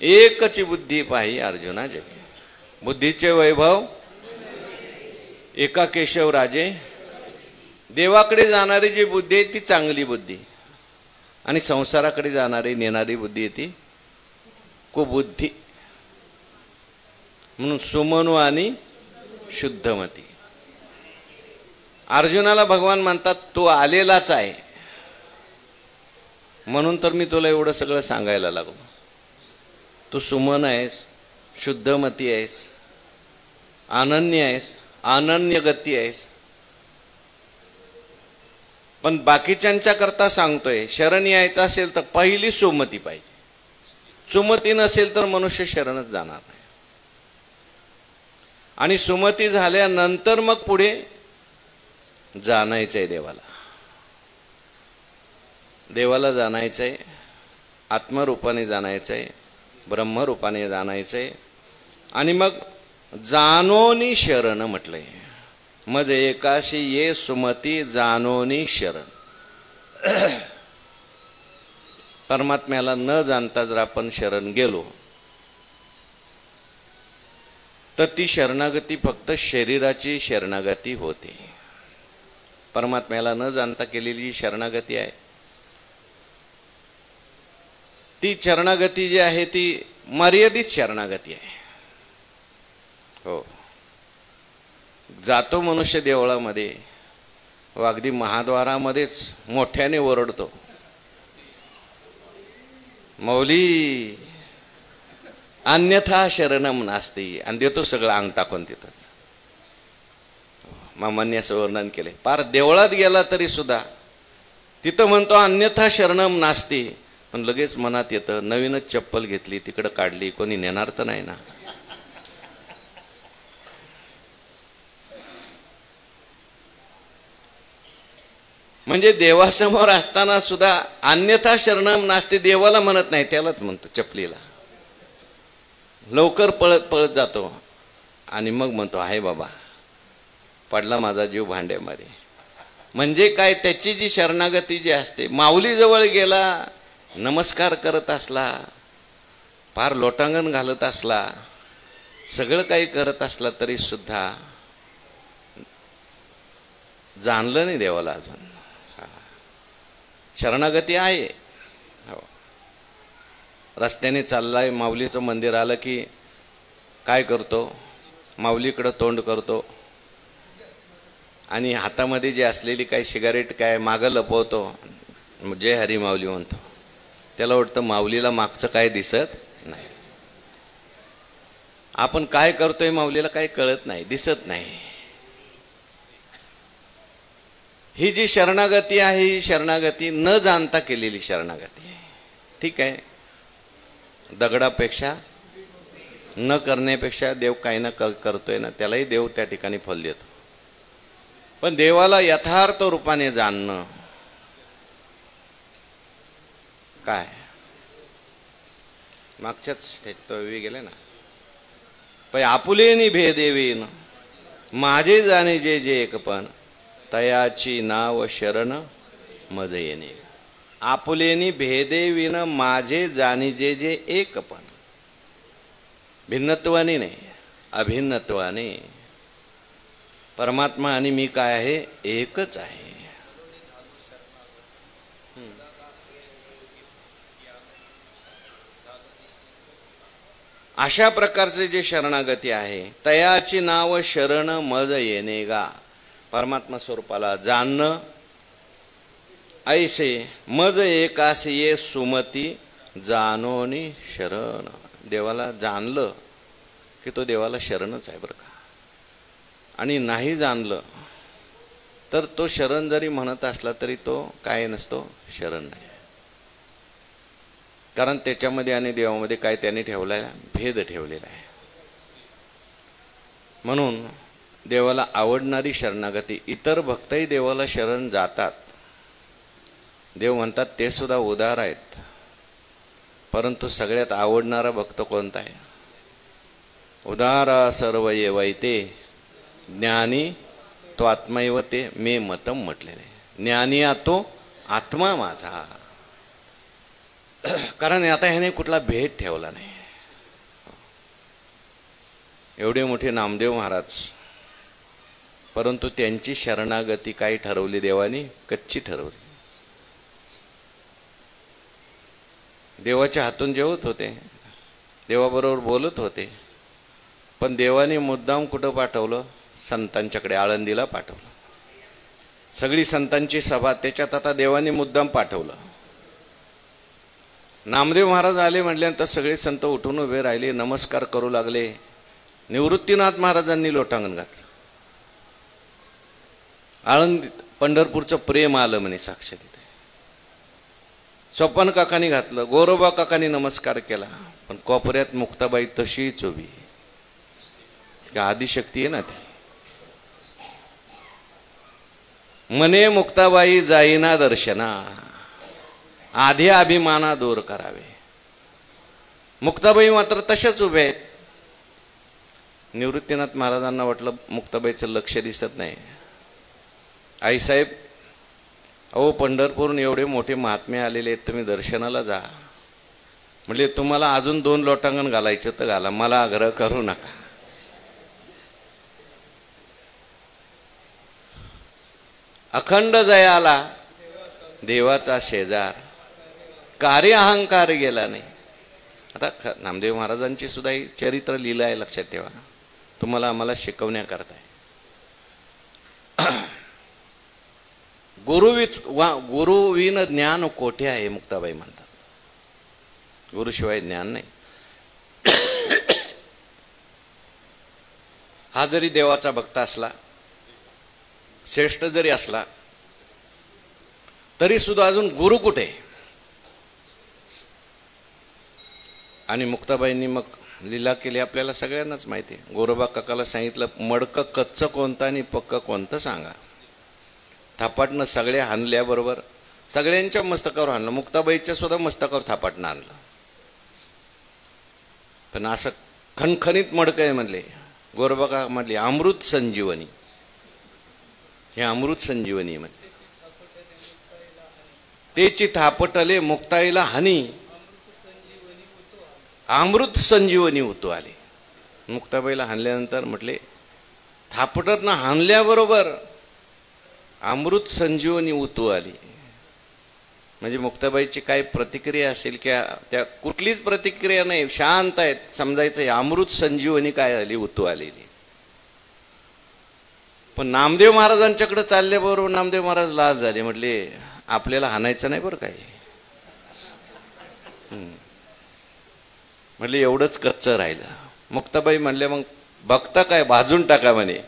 एकची बुद्धी पाही अर्जुना जगी. बुद्धीचे वैभव एका केशव राजे. देवाकडे जाणारी जी बुद्धी आहे ती चांगली बुद्धी, आणि संसाराकडे जाणारी नेणारी बुद्धी आहे ती कुबुद्धी. म्हणून सुमनो आणि शुद्धमती. अर्जुनाला भगवान म्हणतात तू आलेलाच आहे, म्हणून तर मी तुला एवढं सगळं सांगायला लागलो. तू सुमन आहेस, शुद्धमती आहेस, अनन्य आहेस, अनन्य गती आहेस. पण बाकीच्यांच्या करता सांगतोय, शरण यायचं असेल तर पहिली सुमती पाहिजे. सुमती नसेल तर मनुष्य शरणच जाणार नाही. आणि सुमती झाल्यानंतर मग पुढे जाणायचंय देवाला. देवाला जाणायचंय, आत्मरूपाने जाणायचंय, ब्रह्मरूपाने जाणायचंय. आणि मग जानोनी शरण म्हटलंय. मज एकाशी ये सुमती जानोनी शरण. परमात्म्याला न जाणता जर आपण शरण गेलो तर ती शरणागती फक्त शरीराची शरणागती होते. परमात्म्याला न जाणता केलेली शरणागती आहे ती शरणागती जी आहे ती मर्यादित शरणागती आहे. हो, जातो मनुष्य देवळामध्ये, अगदी महाद्वारामध्येच मोठ्याने ओरडतो, मौली अन्यथा शरणम नास्ती, आणि देतो सगळं अंग टाकून तिथंच. मामांनी असं वर्णन केले. पार देवळात गेला तरी सुद्धा तिथं म्हणतो अन्यथा शरणम नास्ती, पण लगेच मनात येतं नवीनच चप्पल घेतली तिकडं काढली, कोणी नेणार तर नाही ना. म्हणजे देवासमोर असताना सुद्धा अन्यथा शरणम नास्ती देवाला म्हणत नाही, त्यालाच म्हणतो चपलीला. लवकर पळत पळत जातो आणि मग म्हणतो आहे बाबा पडला माझा जीव भांड्यामध्ये. म्हणजे काय, त्याची जी शरणागती जी असते, माऊली जवळ गेला, नमस्कार करत असला, फार लोटांगण घालत असला, सगळं काही करत असला तरी सुद्धा जाणलं नाही देवाला अजून. शरणागती आहे. हो, रस्त्याने चाललाय, माऊलीचं मंदिर आलं की काय करतो, माऊलीकडं तोंड करतो आणि हातामध्ये जी असलेली काही सिगारेट काय मागं लपवतो, जय हरी माऊली म्हणतो. त्याला वाटतं माऊलीला मागचं काय दिसत नाही. आपण काय करतोय माऊलीला काही कळत नाही, दिसत नाही. ही जी शरणागती आहे ही शरणागती न जाणता केलेली शरणागती आहे. ठीक आहे, दगडापेक्षा न करण्यापेक्षा देव काही ना करतोय ना, त्यालाही देव त्या ठिकाणी फल देतो. पण देवाला यथार्थ रूपाने जाणणं काय, मागच्याच गेले ना, पै आपुलेनी भेदेवीन माझे जाणे जे जे एकपण तयाची नाव शरण मज येणे. आपुलेनी भेदेवीन माझे जाणी जे जे एकपण, भिन्नत्वाने नाही अभिन्नत्वाने. परमात्मा आणि मी काय आहे, एकच आहे. अशा प्रकारचे जे शरणागती आहे, तयाची नाव शरण मज येणे गा. परमात्मा स्वरूपाला जाणणं, ऐसे मज एकासी ये सुमती जानोनी शरण. देवाला जाणलं की तो देवाला शरणच आहे बरं का. आणि नाही जाणलं तर तो शरण जरी म्हणत असला तरी तो काय नसतो, शरण नाही. कारण त्याच्यामध्ये आणि देवामध्ये काय त्याने ठेवलाय, भेद ठेवलेला आहे. म्हणून देवाला आवडणारी शरणागती, इतर भक्तही देवाला शरण जातात. देव म्हणतात ते सुद्धा उदार आहेत, परंतु सगळ्यात आवडणारा भक्त कोणता आहे? उदारा सर्व ये वैते ज्ञानी तो आत्मैव ते मे मतम म्हटलेले. ज्ञानी तो आत्मा माझा. कारण आता ह्याने कुठला भेद ठेवला नाही. एवढे मोठे नामदेव महाराज, परंतु त्यांची शरणागती काय ठरवली देवानी? कच्ची ठरवली. देवाच्या हातून जेवत होते, देवाबरोबर बोलत होते, पण देवाने मुद्दाम कुठं पाठवलं? संतांच्याकडे, आळंदीला पाठवलं. सगळी संतांची सभा, त्याच्यात आता देवाने मुद्दाम पाठवलं. नामदेव महाराज आले म्हटल्यानंतर सगळे संत उठून उभे राहिले, नमस्कार करू लागले. निवृत्तीनाथ महाराजांनी लोटांगण घातलं. आळंदीत पंढरपूरचं प्रेम आलं म्हणे साक्ष तिथे. स्वपन काकांनी घातलं, गोरोबा काकांनी नमस्कार केला, पण कोपऱ्यात मुक्ताबाई तशीच उभी. आदिशक्ती आहे ना ती. मने मुक्ताबाई जाईना दर्शना, आधी अभिमाना दूर करावे. मुक्ताबाई मात्र तशाच उभे आहेत. निवृत्तीनाथ महाराजांना वाटलं मुक्ताबाईचं लक्ष दिसत नाही. आईसाहेब, अहो पंढरपूरहून एवढे मोठे महात्मे आलेले आहेत, तुम्ही दर्शनाला जा. म्हणजे तुम्हाला अजून 2 लोटांगण घालायचं तर घाला, मला आग्रह करू नका. अखंड जयाला देवाचा शेजार, कार्य अहंकार गेला नाही. आता नामदेव महाराजांची सुद्धा ही चरित्र लीला आहे, लक्षात ठेवा. तुम्हाला आम्हाला शिकवण्याकरता आहे. गुरुविन ज्ञान कोठे आहे, मुक्ताबाई म्हणतात. गुरुशिवाय ज्ञान नाही. हा जरी देवाचा भक्त असला, श्रेष्ठ जरी असला, तरी सुद्धा अजून गुरु कुठे? आणि मुक्ताबाईंनी मग लीला केली, आपल्याला सगळ्यांनाच माहिती आहे. गोरोबा काकाला सांगितलं, मडकं कच्चं कोणतं आणि पक्क कोणतं सांगा. थापाटनं सगळ्या हाणल्याबरोबर सगळ्यांच्या मस्तकावर हाणलं, मुक्ताबाईच्या सुद्धा मस्तकावर थापाटनं आणलं. पण असं खणखणीत मडकं आहे म्हणले. गोरोबा काका म्हणले, अमृत संजीवनी, हे अमृत संजीवनी म्हणजे. तेची थापटले मुक्ताईला हानी, अमृत संजीवनी होतो आले. मुक्ताबाईला हाणल्यानंतर म्हटले, थापटनं हाणल्याबरोबर अमृत संजीवनी उतू आली. म्हणजे मुक्ताबाईची काय प्रतिक्रिया असेल, की त्या कुठलीच प्रतिक्रिया नाही, शांत आहेत. समजायचं अमृत संजीवनी काय आली, उतू आलेली. पण नामदेव महाराजांच्याकडे चालल्याबरोबर नामदेव महाराज लाल झाले. म्हटले, आपल्याला हाणायचं नाही बरं काय. म्हटले एवढंच कच्चं राहिलं. मुक्ताबाई म्हणले, मग बघता काय, भाजून टाका म्हणे.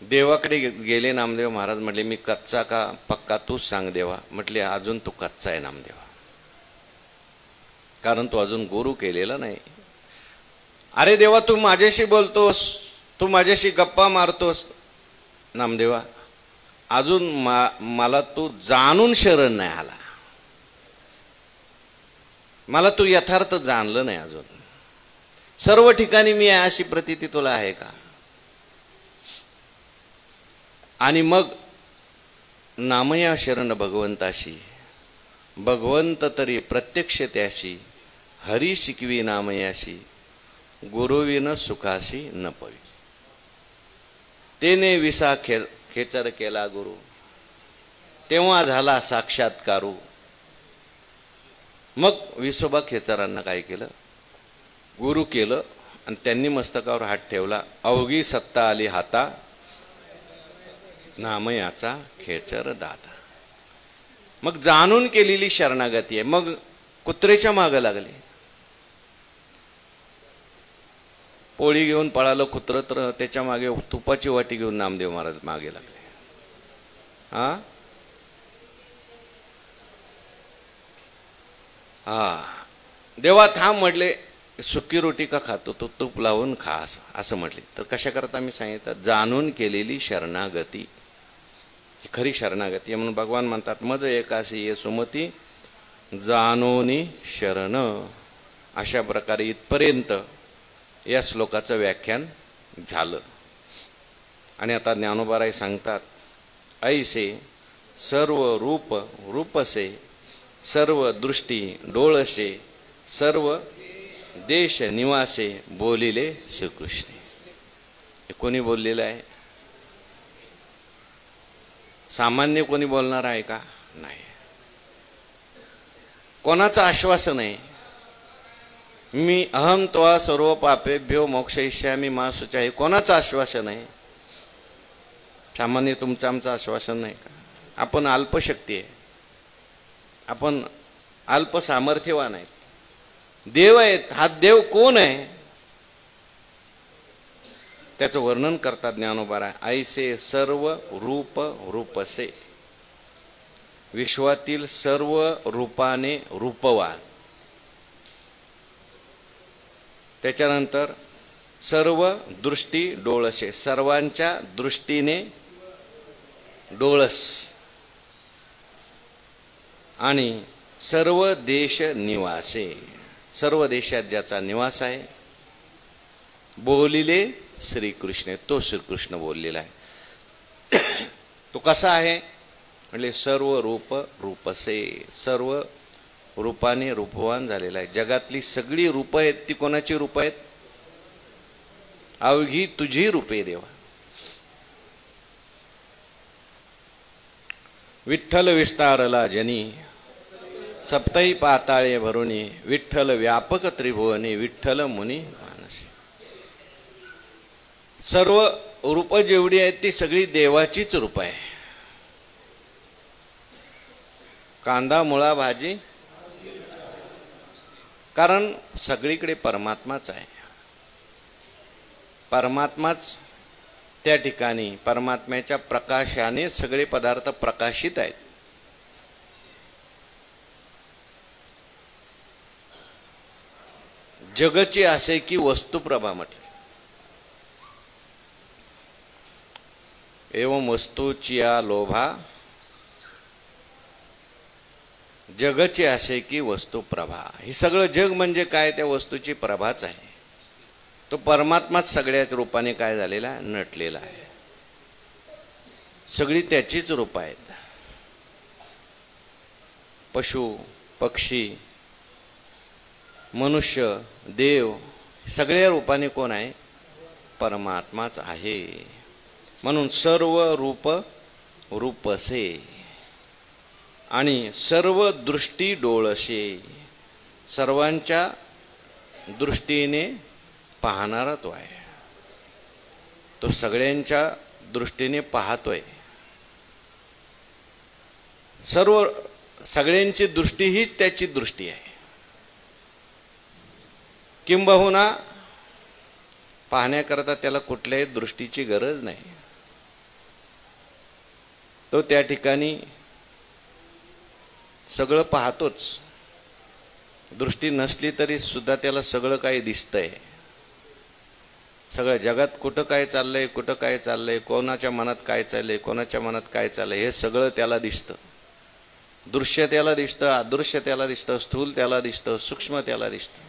देवाकडे गेले नामदेव महाराज. म्हटले, मी कच्चा का पक्का तूच सांग देवा. म्हटले, अजून तू कच्चा आहे नामदेवा, कारण तू अजून गुरु केलेला नाही. अरे देवा, तू माझ्याशी बोलतोस, तू माझ्याशी गप्पा मारतोस. नामदेवा, अजून मला तू जाणून शरण नाही आला, मला तू यथार्थ जाणलं नाही अजून. सर्व ठिकाणी मी आहे अशी प्रतीती तुला आहे का? आणि मग नामया शरण भगवंताशी, भगवंत तरी प्रत्यक्ष त्याशी, हरी शिकवी नामयाशी, गुरुविन सुखाशी न पवी. तेने विसा खेचर केला गुरु, तेव्हा झाला साक्षात्कारू. मग विसोबा खेचरांना काय केलं? गुरु केलं. आणि त्यांनी मस्तकावर हात ठेवला. अवघी सत्ता आली हाता, नामयाचा खेचर दाता. मग जाणून केलेली शरणागती आहे. मग कुत्रेच्या मागे लागले. पोळी घेऊन पळालं कुत्र, तर त्याच्या मागे तुपाची वाटी घेऊन नामदेव महाराज मागे लागले. हा देवा थांब म्हटले, सुकी रोटी का खातो, तो तूप लावून खा असं म्हटले. तर कशा करता मी सांगितलं, जाणून केलेली शरणागती खरी शरणागती म्हणून भगवान म्हणतात, मज एकासी ये सुमती जाणोनी शरण. अशा प्रकारे इथपर्यंत या श्लोकाचं व्याख्यान झालं. आणि आता ज्ञानोबाराय सांगतात, ऐसे सर्व रूप रूपसे, सर्व दृष्टी डोळसे, सर्व देश निवासे, बोलिले श्रीकृष्ण. हे कोणी बोललेलं आहे? सामान्य कोणी बोलणार आहे का? नाही. कोणाचं आश्वासन आहे? मी अहम त्वा सर्व पापेभ्यो मोक्षयिष्यामि मा शुचा, हे कोणाचं आश्वासन आहे? सामान्य तुमचं आमचं आश्वासन नाही का? आपण अल्पशक्ती आहे, आपण अल्प सामर्थ्यवान आहेत. देव आहेत. हा देव कोण आहे त्याचं वर्णन करतात ज्ञानोबा. ऐसे सर्व रूप रूपसे, विश्वातील सर्व रूपाने रूपवान. त्याच्यानंतर सर्व दृष्टी डोळसे, सर्वांच्या दृष्टीने डोळस. आणि सर्व देश निवासे, सर्व देशात ज्याचा निवास आहे. बोलिले श्रीकृष्ण, तो श्रीकृष्ण बोललेला आहे. तो कसा आहे म्हणजे सर्व रूप रूपसे, सर्व रूपाने रूपवान झालेला आहे. जगातली सगळी रूप आहेत ती कोणाची रूप आहेत? अवघी तुझी रूपे देवा. विठ्ठल विस्तारला जनी, सप्तही पाताळे भरुणी, विठ्ठल व्यापक त्रिभुवनी, विठ्ठल मुनी मानसी. सर्व रूप जेवढी आहेत ती सगळी देवाचीच रूप आहे. कांदा मुळा भाजी, कारण सगळीकडे परमात्माच आहे. परमात्माच त्या ठिकाणी, परमात्म्याच्या प्रकाशाने सगळे पदार्थ प्रकाशित आहेत. जगची असे की वस्तुप्रभा म्हटले. एवं वस्तूचिया लोभा, जगचे असे की वस्तू प्रभा. हे सगळं जग म्हणजे काय? त्या वस्तूची प्रभाच आहे. तो परमात्माच सगळ्याच रूपाने काय झालेला आहे? नटलेला आहे. सगळी त्याचीच रूप आहेत. पशु पक्षी मनुष्य देव सगळ्या रूपाने कोण आहे? परमात्माच आहे. म्हणून सर्व रूप रूपसे आणि सर्व दृष्टी डोळसे, सर्वांच्या दृष्टीने पाहणारा तो आहे. तो सगळ्यांच्या दृष्टीने पाहतोय. सर्व सगळ्यांची दृष्टी हीच त्याची दृष्टी आहे. किंबहुना पाहण्याकरता त्याला कुठल्याही दृष्टीची गरज नाही. तो त्या ठिकाणी सगळं पाहतोच. दृष्टी नसली तरी सुद्धा त्याला सगळं काही दिसतंय. सगळं जगात कुठं काय चाललंय, कुठं काय चाललंय, कोणाच्या मनात काय चाललंय, कोणाच्या मनात काय चाललंय, हे सगळं त्याला दिसतं. दृश्य त्याला दिसतं, अदृश्य त्याला दिसतं, स्थूल त्याला दिसतं, सूक्ष्म त्याला दिसतं.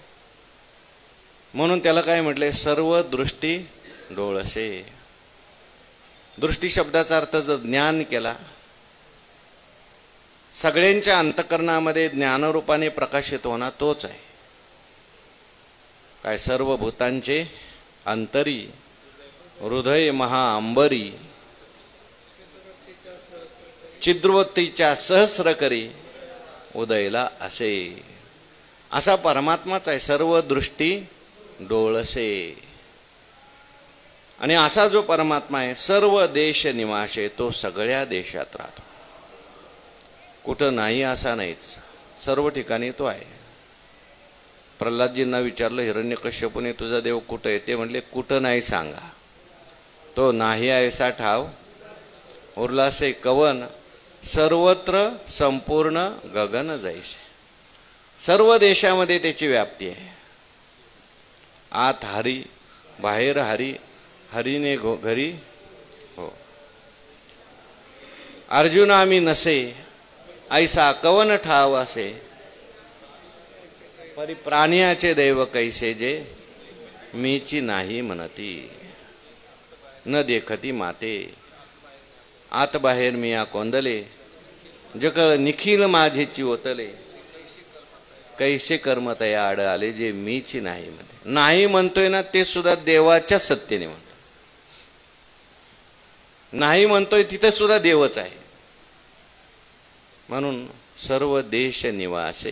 म्हणून त्याला काय म्हटलंय? सर्व दृष्टी डोळसे. दृष्टी शब्दाचा अर्थ जर ज्ञान केला, सगळ्यांच्या अंतःकरणामध्ये ज्ञानरूपाने प्रकाशित होणार तोच आहे. काय? सर्व भूतांचे अंतरी, हृदय महाअंबरी, चिद्रवतीच्या सहस्र करी, उदयला असे. असा परमात्माच आहे. सर्व दृष्टी डोळसे. आणि असा जो परमात्मा आहे, सर्व देश निवासे, तो सगळ्या देशात राहतो. कुठं नाही असा नाहीच, सर्व ठिकाणी तो आहे. प्रल्हादजींना विचारलं हिरण्यकश्यपूने, तुझा देव कुठं आहे? ते म्हणले, कुठं नाही सांगा. तो नाही ऐसा ठाव, उरलासे कवन, सर्वत्र संपूर्ण गगन जैसे. सर्व देशामध्ये त्याची व्याप्ती आहे. आत हरी, बाहेर हरी, हरीने घरी हो. अर्जुन आम्ही नसे, ऐसा कवन ठाव असे, परी प्राण्याचे दैव कैसे जे मीची नाही म्हणती. न देखती माते, आत बाहेर मिया कोंदले, जकळ निखिल माझेची ओतले, कैसे कर्म तया आड आले जे मीची नाही मध्ये. नाही म्हणतोय ना ते सुद्धा देवाच्या सत्तेने म्हणतो. नाही म्हणतोय तिथे सुद्धा देवच आहे. म्हणून सर्व देश निवासे.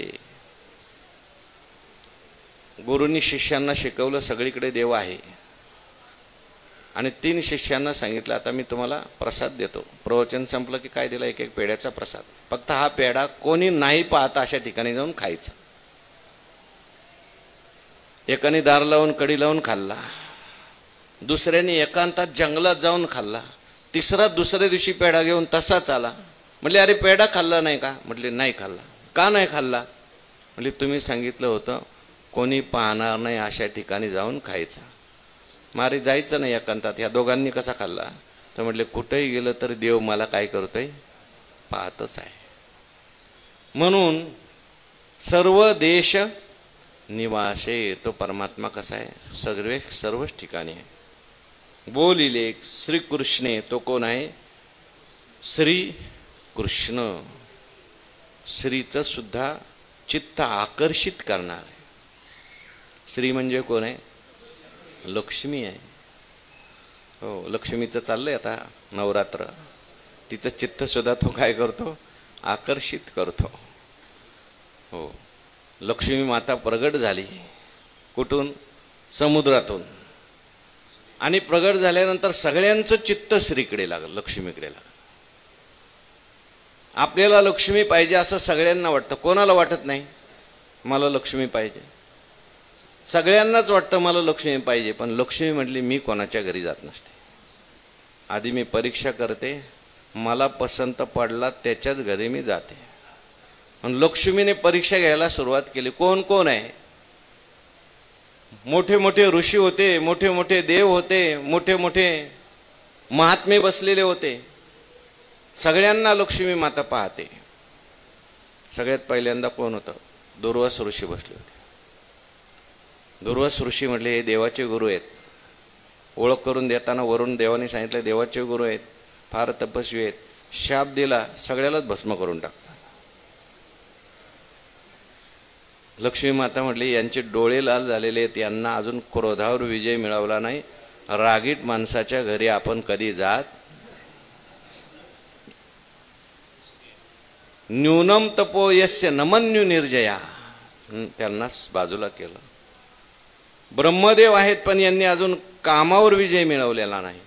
गुरुनी शिष्यांना शिकवलं सगळीकडे देव आहे, आणि 3 शिष्यांना सांगितलं आता मी तुम्हाला प्रसाद देतो. प्रवचन संपलं की काय दिला? एक पेड्याचा प्रसाद. फक्त हा पेढा कोणी नाही पाहता अशा ठिकाणी जाऊन खायचा. एकाने दार लावून कडी लावून खाल्ला, दुसऱ्याने एकांतात जंगलात जाऊन खाल्ला, तिसरा दुसऱ्या दिवशी पेढा घेऊन तसाच आला. म्हटले अरे पेढा खाल्ला नाही का? म्हटले नाही खाल्ला. का नाही खाल्ला? म्हटले तुम्ही सांगितलं होतं कोणी पाहणार नाही अशा ठिकाणी जाऊन खायचा. मारे जायचं नाही एकांतात. या दोघांनी कसा खाल्ला? तर म्हटले कुठेही गेलं तर देव मला काय करतोय? पाहतच आहे. म्हणून सर्व देश निवासे. तो परमात्मा कसा आहे? सर्वच ठिकाणी आहे. बोलिले श्री कृष्णे. तो कोण आहे? श्री कृष्ण. श्रीचं सुद्धा चित्त आकर्षित करणार आहे. श्री म्हणजे कोण आहे? लक्ष्मी आहे. हो, लक्ष्मीचं चाललंय आता नवरात्र. तिचं चित्त सुद्धा तो काय करतो? आकर्षित करतो. हो, लक्ष्मी माता प्रगट झाली. कुठून? समुद्रातून. आणि प्रगट झाल्यानंतर सगळ्यांचं चित्त श्रीकडे लागलं, लक्ष्मीकडे लागलं. आपल्याला लक्ष्मी पाहिजे असं सगळ्यांना वाटतं. कोणाला वाटत नाही मला लक्ष्मी पाहिजे? सगळ्यांनाच वाटतं मला लक्ष्मी पाहिजे. पण लक्ष्मी म्हटली मी कोणाच्या घरी जात नसते. आधी मी परीक्षा करते, मला पसंत पडला त्याच्याच घरी मी जाते. पण लक्ष्मीने परीक्षा घ्यायला सुरुवात केली. कोण कोण आहे? मोठे मोठे ऋषी होते, मोठे मोठे देव होते, मोठे मोठे महात्मे बसलेले होते. सगळ्यांना लक्ष्मी माता पाहते. सगळ्यात पहिल्यांदा कोण होतं? दुर्वास ऋषी बसले होते. दुर्वास ऋषी म्हटले हे देवाचे गुरु आहेत. ओळख करून देताना वरून देवाने सांगितलं देवाचे गुरु आहेत, फार तपस्वी आहेत. शाप दिला, सगळ्यालाच भस्म करून टाकतात. लक्ष्मी माता म्हटली यांचे डोळे लाल झालेले आहेत, यांना अजून क्रोधावर विजय मिळवला नाही. रागीट माणसाच्या घरी आपण कधी जात. न्यूनम तपो यस्य नमन्यू निर्जया. त्यांना बाजूला केलं. ब्रह्मदेव आहेत पण यांनी अजून कामावर विजय मिळवलेला नाही.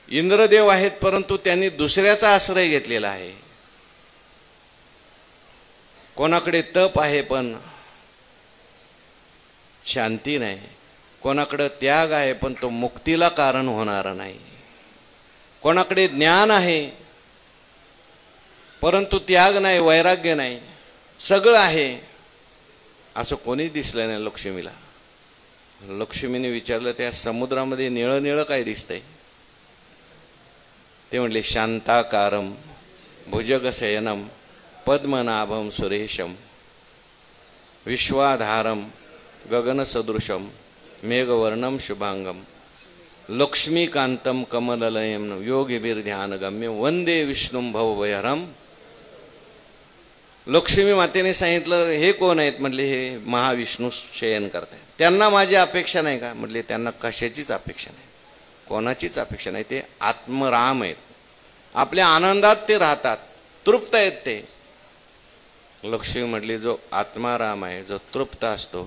इंद्रदेव आहेत परंतु त्यांनी दुसऱ्याचा आश्रय घेतलेला आहे. कोणाकडे तप आहे पण शांती नाही. कोणाकडे त्याग आहे पण तो मुक्तीला कारण होणार नाही. कोणाकडे ज्ञान आहे परंतु त्याग नाही, वैराग्य नाही. सगळं आहे असं कोणी दिसलं नाही लक्ष्मीला. लक्ष्मीने विचारलं त्या समुद्रामध्ये निळं निळं काय दिसतंय? ते म्हणले शांताकारम भुजगशयनम पद्मनाभम सुरेशम विश्वाधारम गगनसदृशम मेघवर्णम शुभांगम लक्ष्मीकांतम कमललयम योगिभिर्ध्यानगम्यम वंदे विष्णुम भवभयहरम. लक्ष्मी मातेने सांगितलं हे कोण आहेत? म्हटले हे महाविष्णू शयन करतायत. त्यांना माझी अपेक्षा नाही का? म्हटले त्यांना कशाचीच अपेक्षा नाही, कोणाचीच अपेक्षा नाही. ते आत्मराम आहेत. आपल्या आनंदात ते राहतात, तृप्त आहेत ते. लक्ष्मी म्हटली जो आत्माराम आहे, जो तृप्त असतो,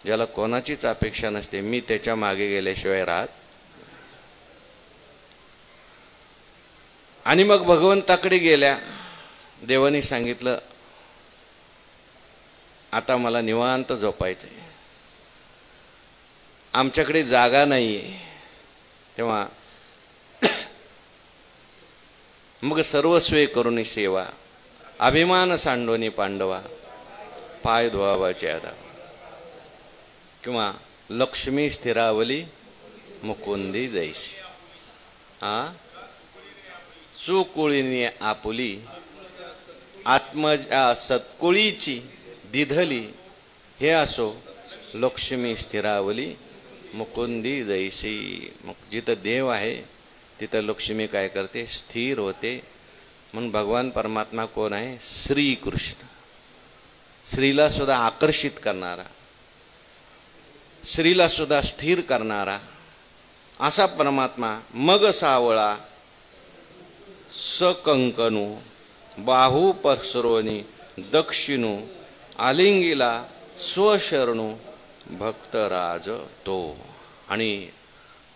ज्याला कोणाचीच अपेक्षा नसते, मी त्याच्या मागे गेल्याशिवाय राहत. आणि मग भगवंताकडे गेल्या. देवाने सांगितलं आता मला निवांत झोपायचंय, आमच्याकडे जागा नाहीये. तेव्हा मग सर्वस्वे करुणी सेवा अभिमान सांडोनी पांडवा पाय धुवावाचे आदा. किंवा लक्ष्मी स्थिरावली मुकुंदी जैसी. चुकुळीने आपुली आत्मजा सत्कुळीची दिधली. हे असो लक्ष्मी स्थिरावली मुकुंदी जैसी. मग जिथं देव आहे तिथं लक्ष्मी काय करते, स्थिर होते. म्हणून भगवान परमात्मा कोण आहे, श्रीकृष्ण. स्त्रीला सुद्धा आकर्षित करणारा, स्त्रीला सुद्धा स्थिर करणारा असा परमात्मा. मग सावळा सकंकणू बाहू पसरोनी दक्षिणू आलिंगीला स्वशरणू भक्तराज तो. आणि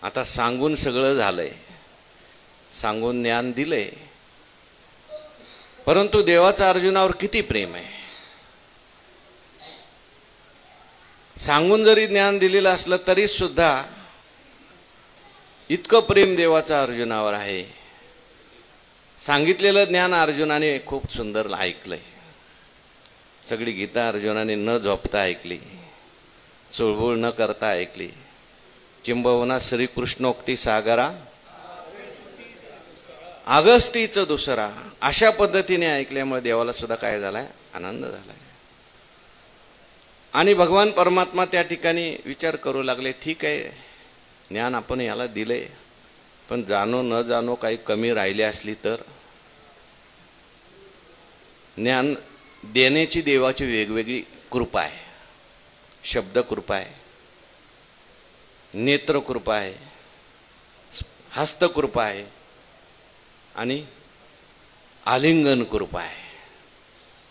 आता सांगून सगळं झालंय, सांगून ज्ञान दिलंय, परंतु देवाचं अर्जुनावर किती प्रेम आहे. सांगून जरी ज्ञान दिलेलं असलं तरी सुद्धा इतकं प्रेम देवाचं अर्जुनावर आहे. सांगितलेलं ज्ञान अर्जुनाने खूप सुंदर ऐकलंय. सगळी गीता अर्जुनाने न झोपता ऐकली, चुळबुळ न करता ऐकली. किंबहुना श्रीकृष्णोक्ती सागरा अगस्तीचं दुसरा, अशा पद्धतीने ऐकल्यामुळे देवाला सुद्धा काय झालाय, आनंद झालाय. आणि भगवान परमात्मा त्या ठिकाणी विचार करू लागले, ठीक आहे ज्ञान आपण याला दिले, पण जाणो न जाणो काही कमी राहिली असली तर. ज्ञान देण्याची देवाची वेगवेगळी कृपा आहे. शब्द कृपा आहे, नेत्र कृपा आहे, हस्त कृपा आहे आणि आलिंगन कृपा आहे.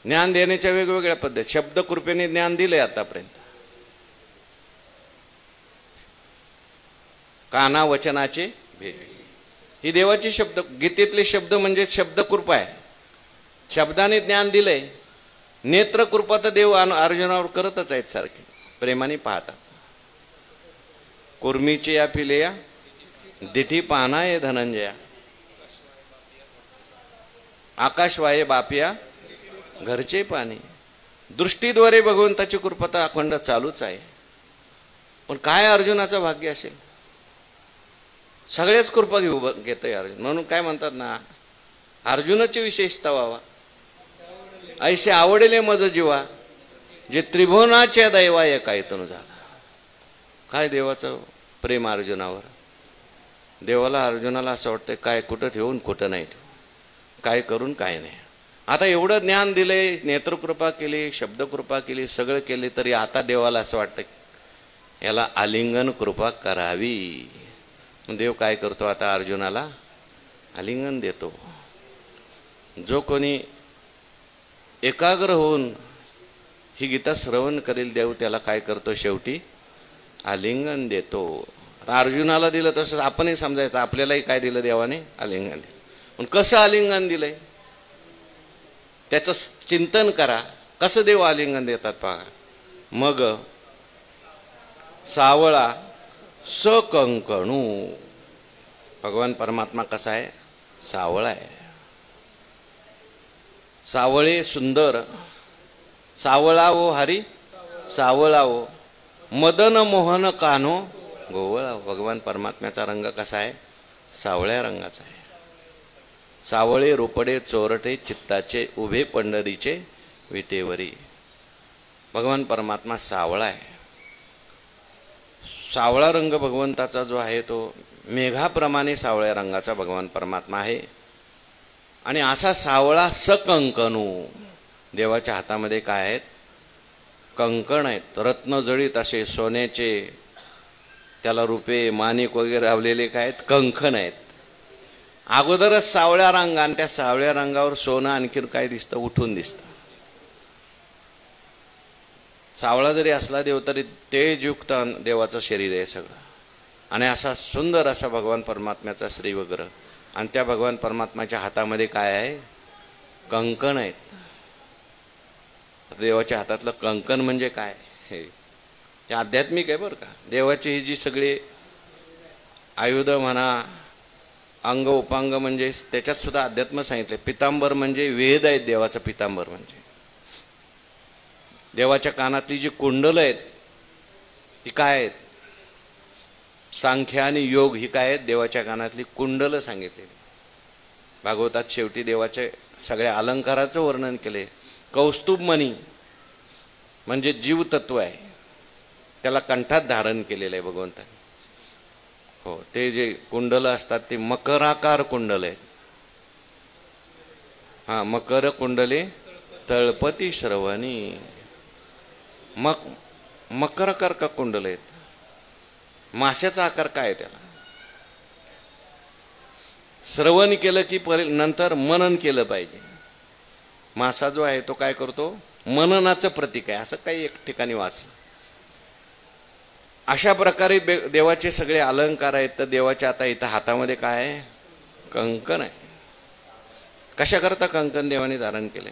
ज्ञान देण्याच्या वेगवेगळ्या पद्धती. शब्द कृपेने ज्ञान दिले आतापर्यंत. काना वचनाचे भेट ही देवाची शब्द, गीतेतले शब्द म्हणजे शब्द कृपा आहे. शब्दाने ज्ञान दिलंय. नेत्र कृपा तर देव अर्जुनावर करतच आहेत, सारखे प्रेमाने पाहतात. कुर्मीचे या पिलेया दिठी पाहना ये धनंजया, आकाशवाये बापिया घरचे पाणी. दृष्टीद्वारे भगवंताची कृपा तर अखंड चालूच आहे. पण काय अर्जुनाचं भाग्य असेल, सगळ्याच कृपा घेतोय अर्जुन. म्हणून काय म्हणतात ना, अर्जुनाची विशेषता व्हावा ऐसे आवडले मज जीवा, जे त्रिभुवनाच्या दैवा एकायतून झाला. काय देवाचं प्रेम अर्जुनावर. देवाला अर्जुनाला असं वाटतं काय कुठं ठेवून कुठं नाही ठेवून, काय करून काय नाही. आता एवढं ज्ञान दिले, नेत्रकृपा केली, शब्दकृपा केली, सगळं केले, तरी आता देवाला असं वाटतं याला आलिंगन कृपा करावी. देव काय करतो, आता अर्जुनाला आलिंगन देतो. जो कोणी एकाग्र होऊन ही गीता श्रवण करेल, देव त्याला काय करतो, शेवटी आलिंगन देतो. आता अर्जुनाला दिलं तसं आपणही समजायचं, आपल्यालाही काय दिलं देवाने, आलिंगन दिलं. पण कसं आलिंगन दिलंय त्याचं चिंतन करा. कसं देव आलिंगन देतात पहा. मग सावळा सकंकणू. भगवान परमात्मा कसा आहे, सावळा आहे. सावळे सुंदर, सावळा ओ हरी सावळा ओ, मदन मोहन कान्हो गोवळा. भगवान परमात्म्याचा रंग कसा आहे, सावळ्या रंगाचा आहे. सावळे रोपडे चोरटे चित्ताचे, उभे पंढरीचे विटेवरी. भगवान परमात्मा सावळा आहे. सावळा रंग भगवंताचा जो आहे तो मेघाप्रमाणे सावळ्या रंगाचा भगवान परमात्मा आहे. आणि असा सावळा सकंकणू. देवाच्या हातामध्ये काय आहेत, कंकण आहेत, रत्नजळीत असे सोन्याचे, त्याला रुपे माणिक वगैरे लावलेले काय आहेत, कंकण आहेत. अगोदरच सावळ्या रंग, आणि त्या सावळ्या रंगावर सोनं आणखीन काय दिसतं, उठून दिसतं. सावळा जरी असला देव तरी तेजयुक्त देवाचं शरीर आहे सगळं. आणि असा सुंदर असा भगवान परमात्म्याचा श्रीवग्र. आणि त्या भगवान परमात्म्याच्या हातामध्ये काय आहे, कंकण आहेत. देवाच्या हातातलं कंकण म्हणजे काय, हे आध्यात्मिक आहे बरं का. देवाची ही जी सगळी आयुध म्हणा, अंग उपांग, म्हणजे त्याच्यात सुद्धा अध्यात्म सांगितले. पितांबर म्हणजे वेद आहेत, देवाचं पितांबर म्हणजे. देवाच्या कानातली जी कुंडल आहेत ती काय आहेत, सांख्य आणि योग ही काय आहेत, देवाच्या कानातली कुंडल सांगितलेली. भागवतात शेवटी देवाचे सगळ्या अलंकाराचं वर्णन केले. कौस्तुभ मणी म्हणजे जीव तत्व आहे, त्याला कंठात धारण केलेलं आहे भगवंताने. हो, ते जे कुंडल असतात ते मकराकार कुंडल आहेत. हा, मकर कुंडले तळपती श्रवणी. मकराकार का कुंडल आहेत? माशाचा आकार काय आहे त्याला? श्रवण केलं की नंतर मनन केलं पाहिजे. मासा जो आहे तो काय करतो? मननाचं प्रतीक आहे, असं काही एक ठिकाणी वाचलं. अशा प्रकारे देवाचे सगळे अलंकार आहेत. तर देवाच्या आता इथं हातामध्ये काय आहे? कंकण आहे. कशा करता कंकण देवाने धारण केले?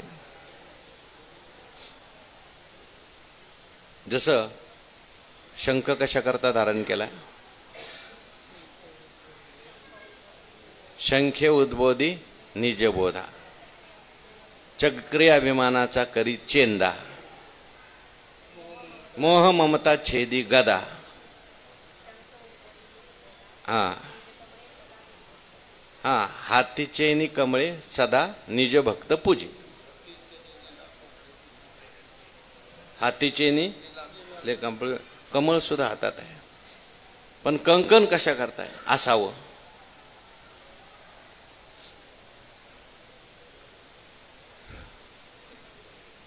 जसं शंख कशा करता धारण केला? शंखे उद्बोधी निजबोधा, चक्री अभिमानाचा करी चेंदा, मोह ममता छेदी गदा. हा हा, हातीचेनी कमळे सदा निज भक्त पूजी. हातीचेनी कमळ सुद्धा हातात आहे. पण कंकण कशा करताय असावं?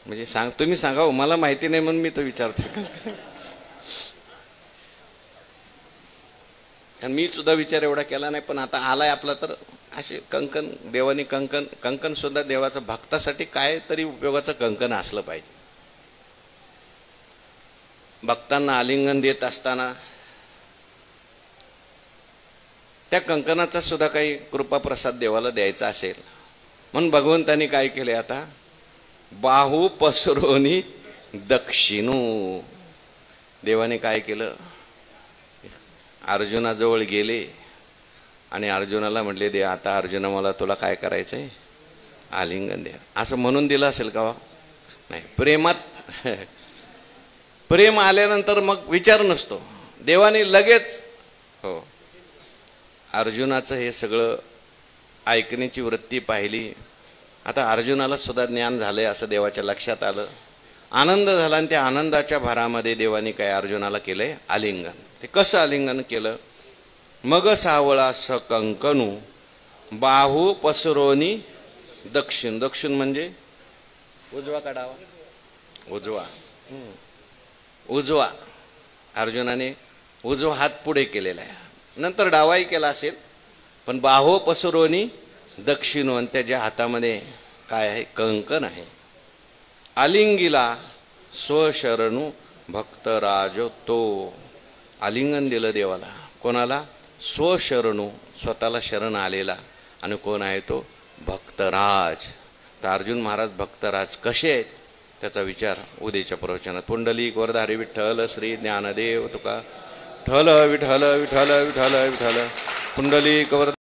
म्हणजे तुम्ही सांगावं, मला माहिती नाही म्हणून मी तो विचारतो. मी सुद्धा विचार एवढा केला नाही, पण आता आलाय आपला. तर असे कंकण देवानी कंकण सुद्धा देवाचं भक्तासाठी काय तरी उपयोगाचं कंकण असलं पाहिजे. भक्तांना आलिंगन देत असताना त्या कंकणाचा सुद्धा काही कृपा प्रसाद देवाला द्यायचा असेल म्हणून भगवंतानी काय केले? आता बाहू पसरोनी दक्षिणू. देवाने काय केलं? अर्जुनाजवळ गेले आणि अर्जुनाला म्हटले, दे आता अर्जुना, मला तुला काय करायचंय? आलिंगन दे. असं म्हणून दिलं असेल का? नाही. प्रेम आल्यानंतर मग विचार नसतो. देवाने लगेच हो अर्जुनाचं हे सगळं ऐकण्याची वृत्ती पाहिली. आता अर्जुनाला सुद्धा ज्ञान झालंय असं देवाच्या लक्षात आलं. आनंद झाला आणि त्या आनंदाच्या भरामध्ये देवाने काय अर्जुनाला केलंय? आलिंगन. ते कसं आलिंगन केलं? मग सावळा स कंकणू बाहू पसरोनी दक्षिण. दक्षिण म्हणजे उजवा का डावा? उजवा. उजवा. अर्जुनाने उजवा हात पुढे केलेला आहे, नंतर डावाही केला असेल, पण बाहो पसरोनी दक्षिण. आणि त्याच्या हातामध्ये काय आहे? कंकण आहे. आलिंगीला स्वशरणू भक्तराज तो. आलिंगन दिलं देवाला. कोणाला? स्वशरणू, स्वतःला शरण आलेला. आणि कोण आहे तो? भक्तराज. तर अर्जुन महाराज भक्तराज कसे आहेत त्याचा विचार उद्याच्या प्रवचनात. पुंडलिक वरदारी विठ्ठल श्री ज्ञानदेव तुका. ठल विठ्ठल विठ्ठल विठ्ठल विठ्ठल. पुंडलिक वर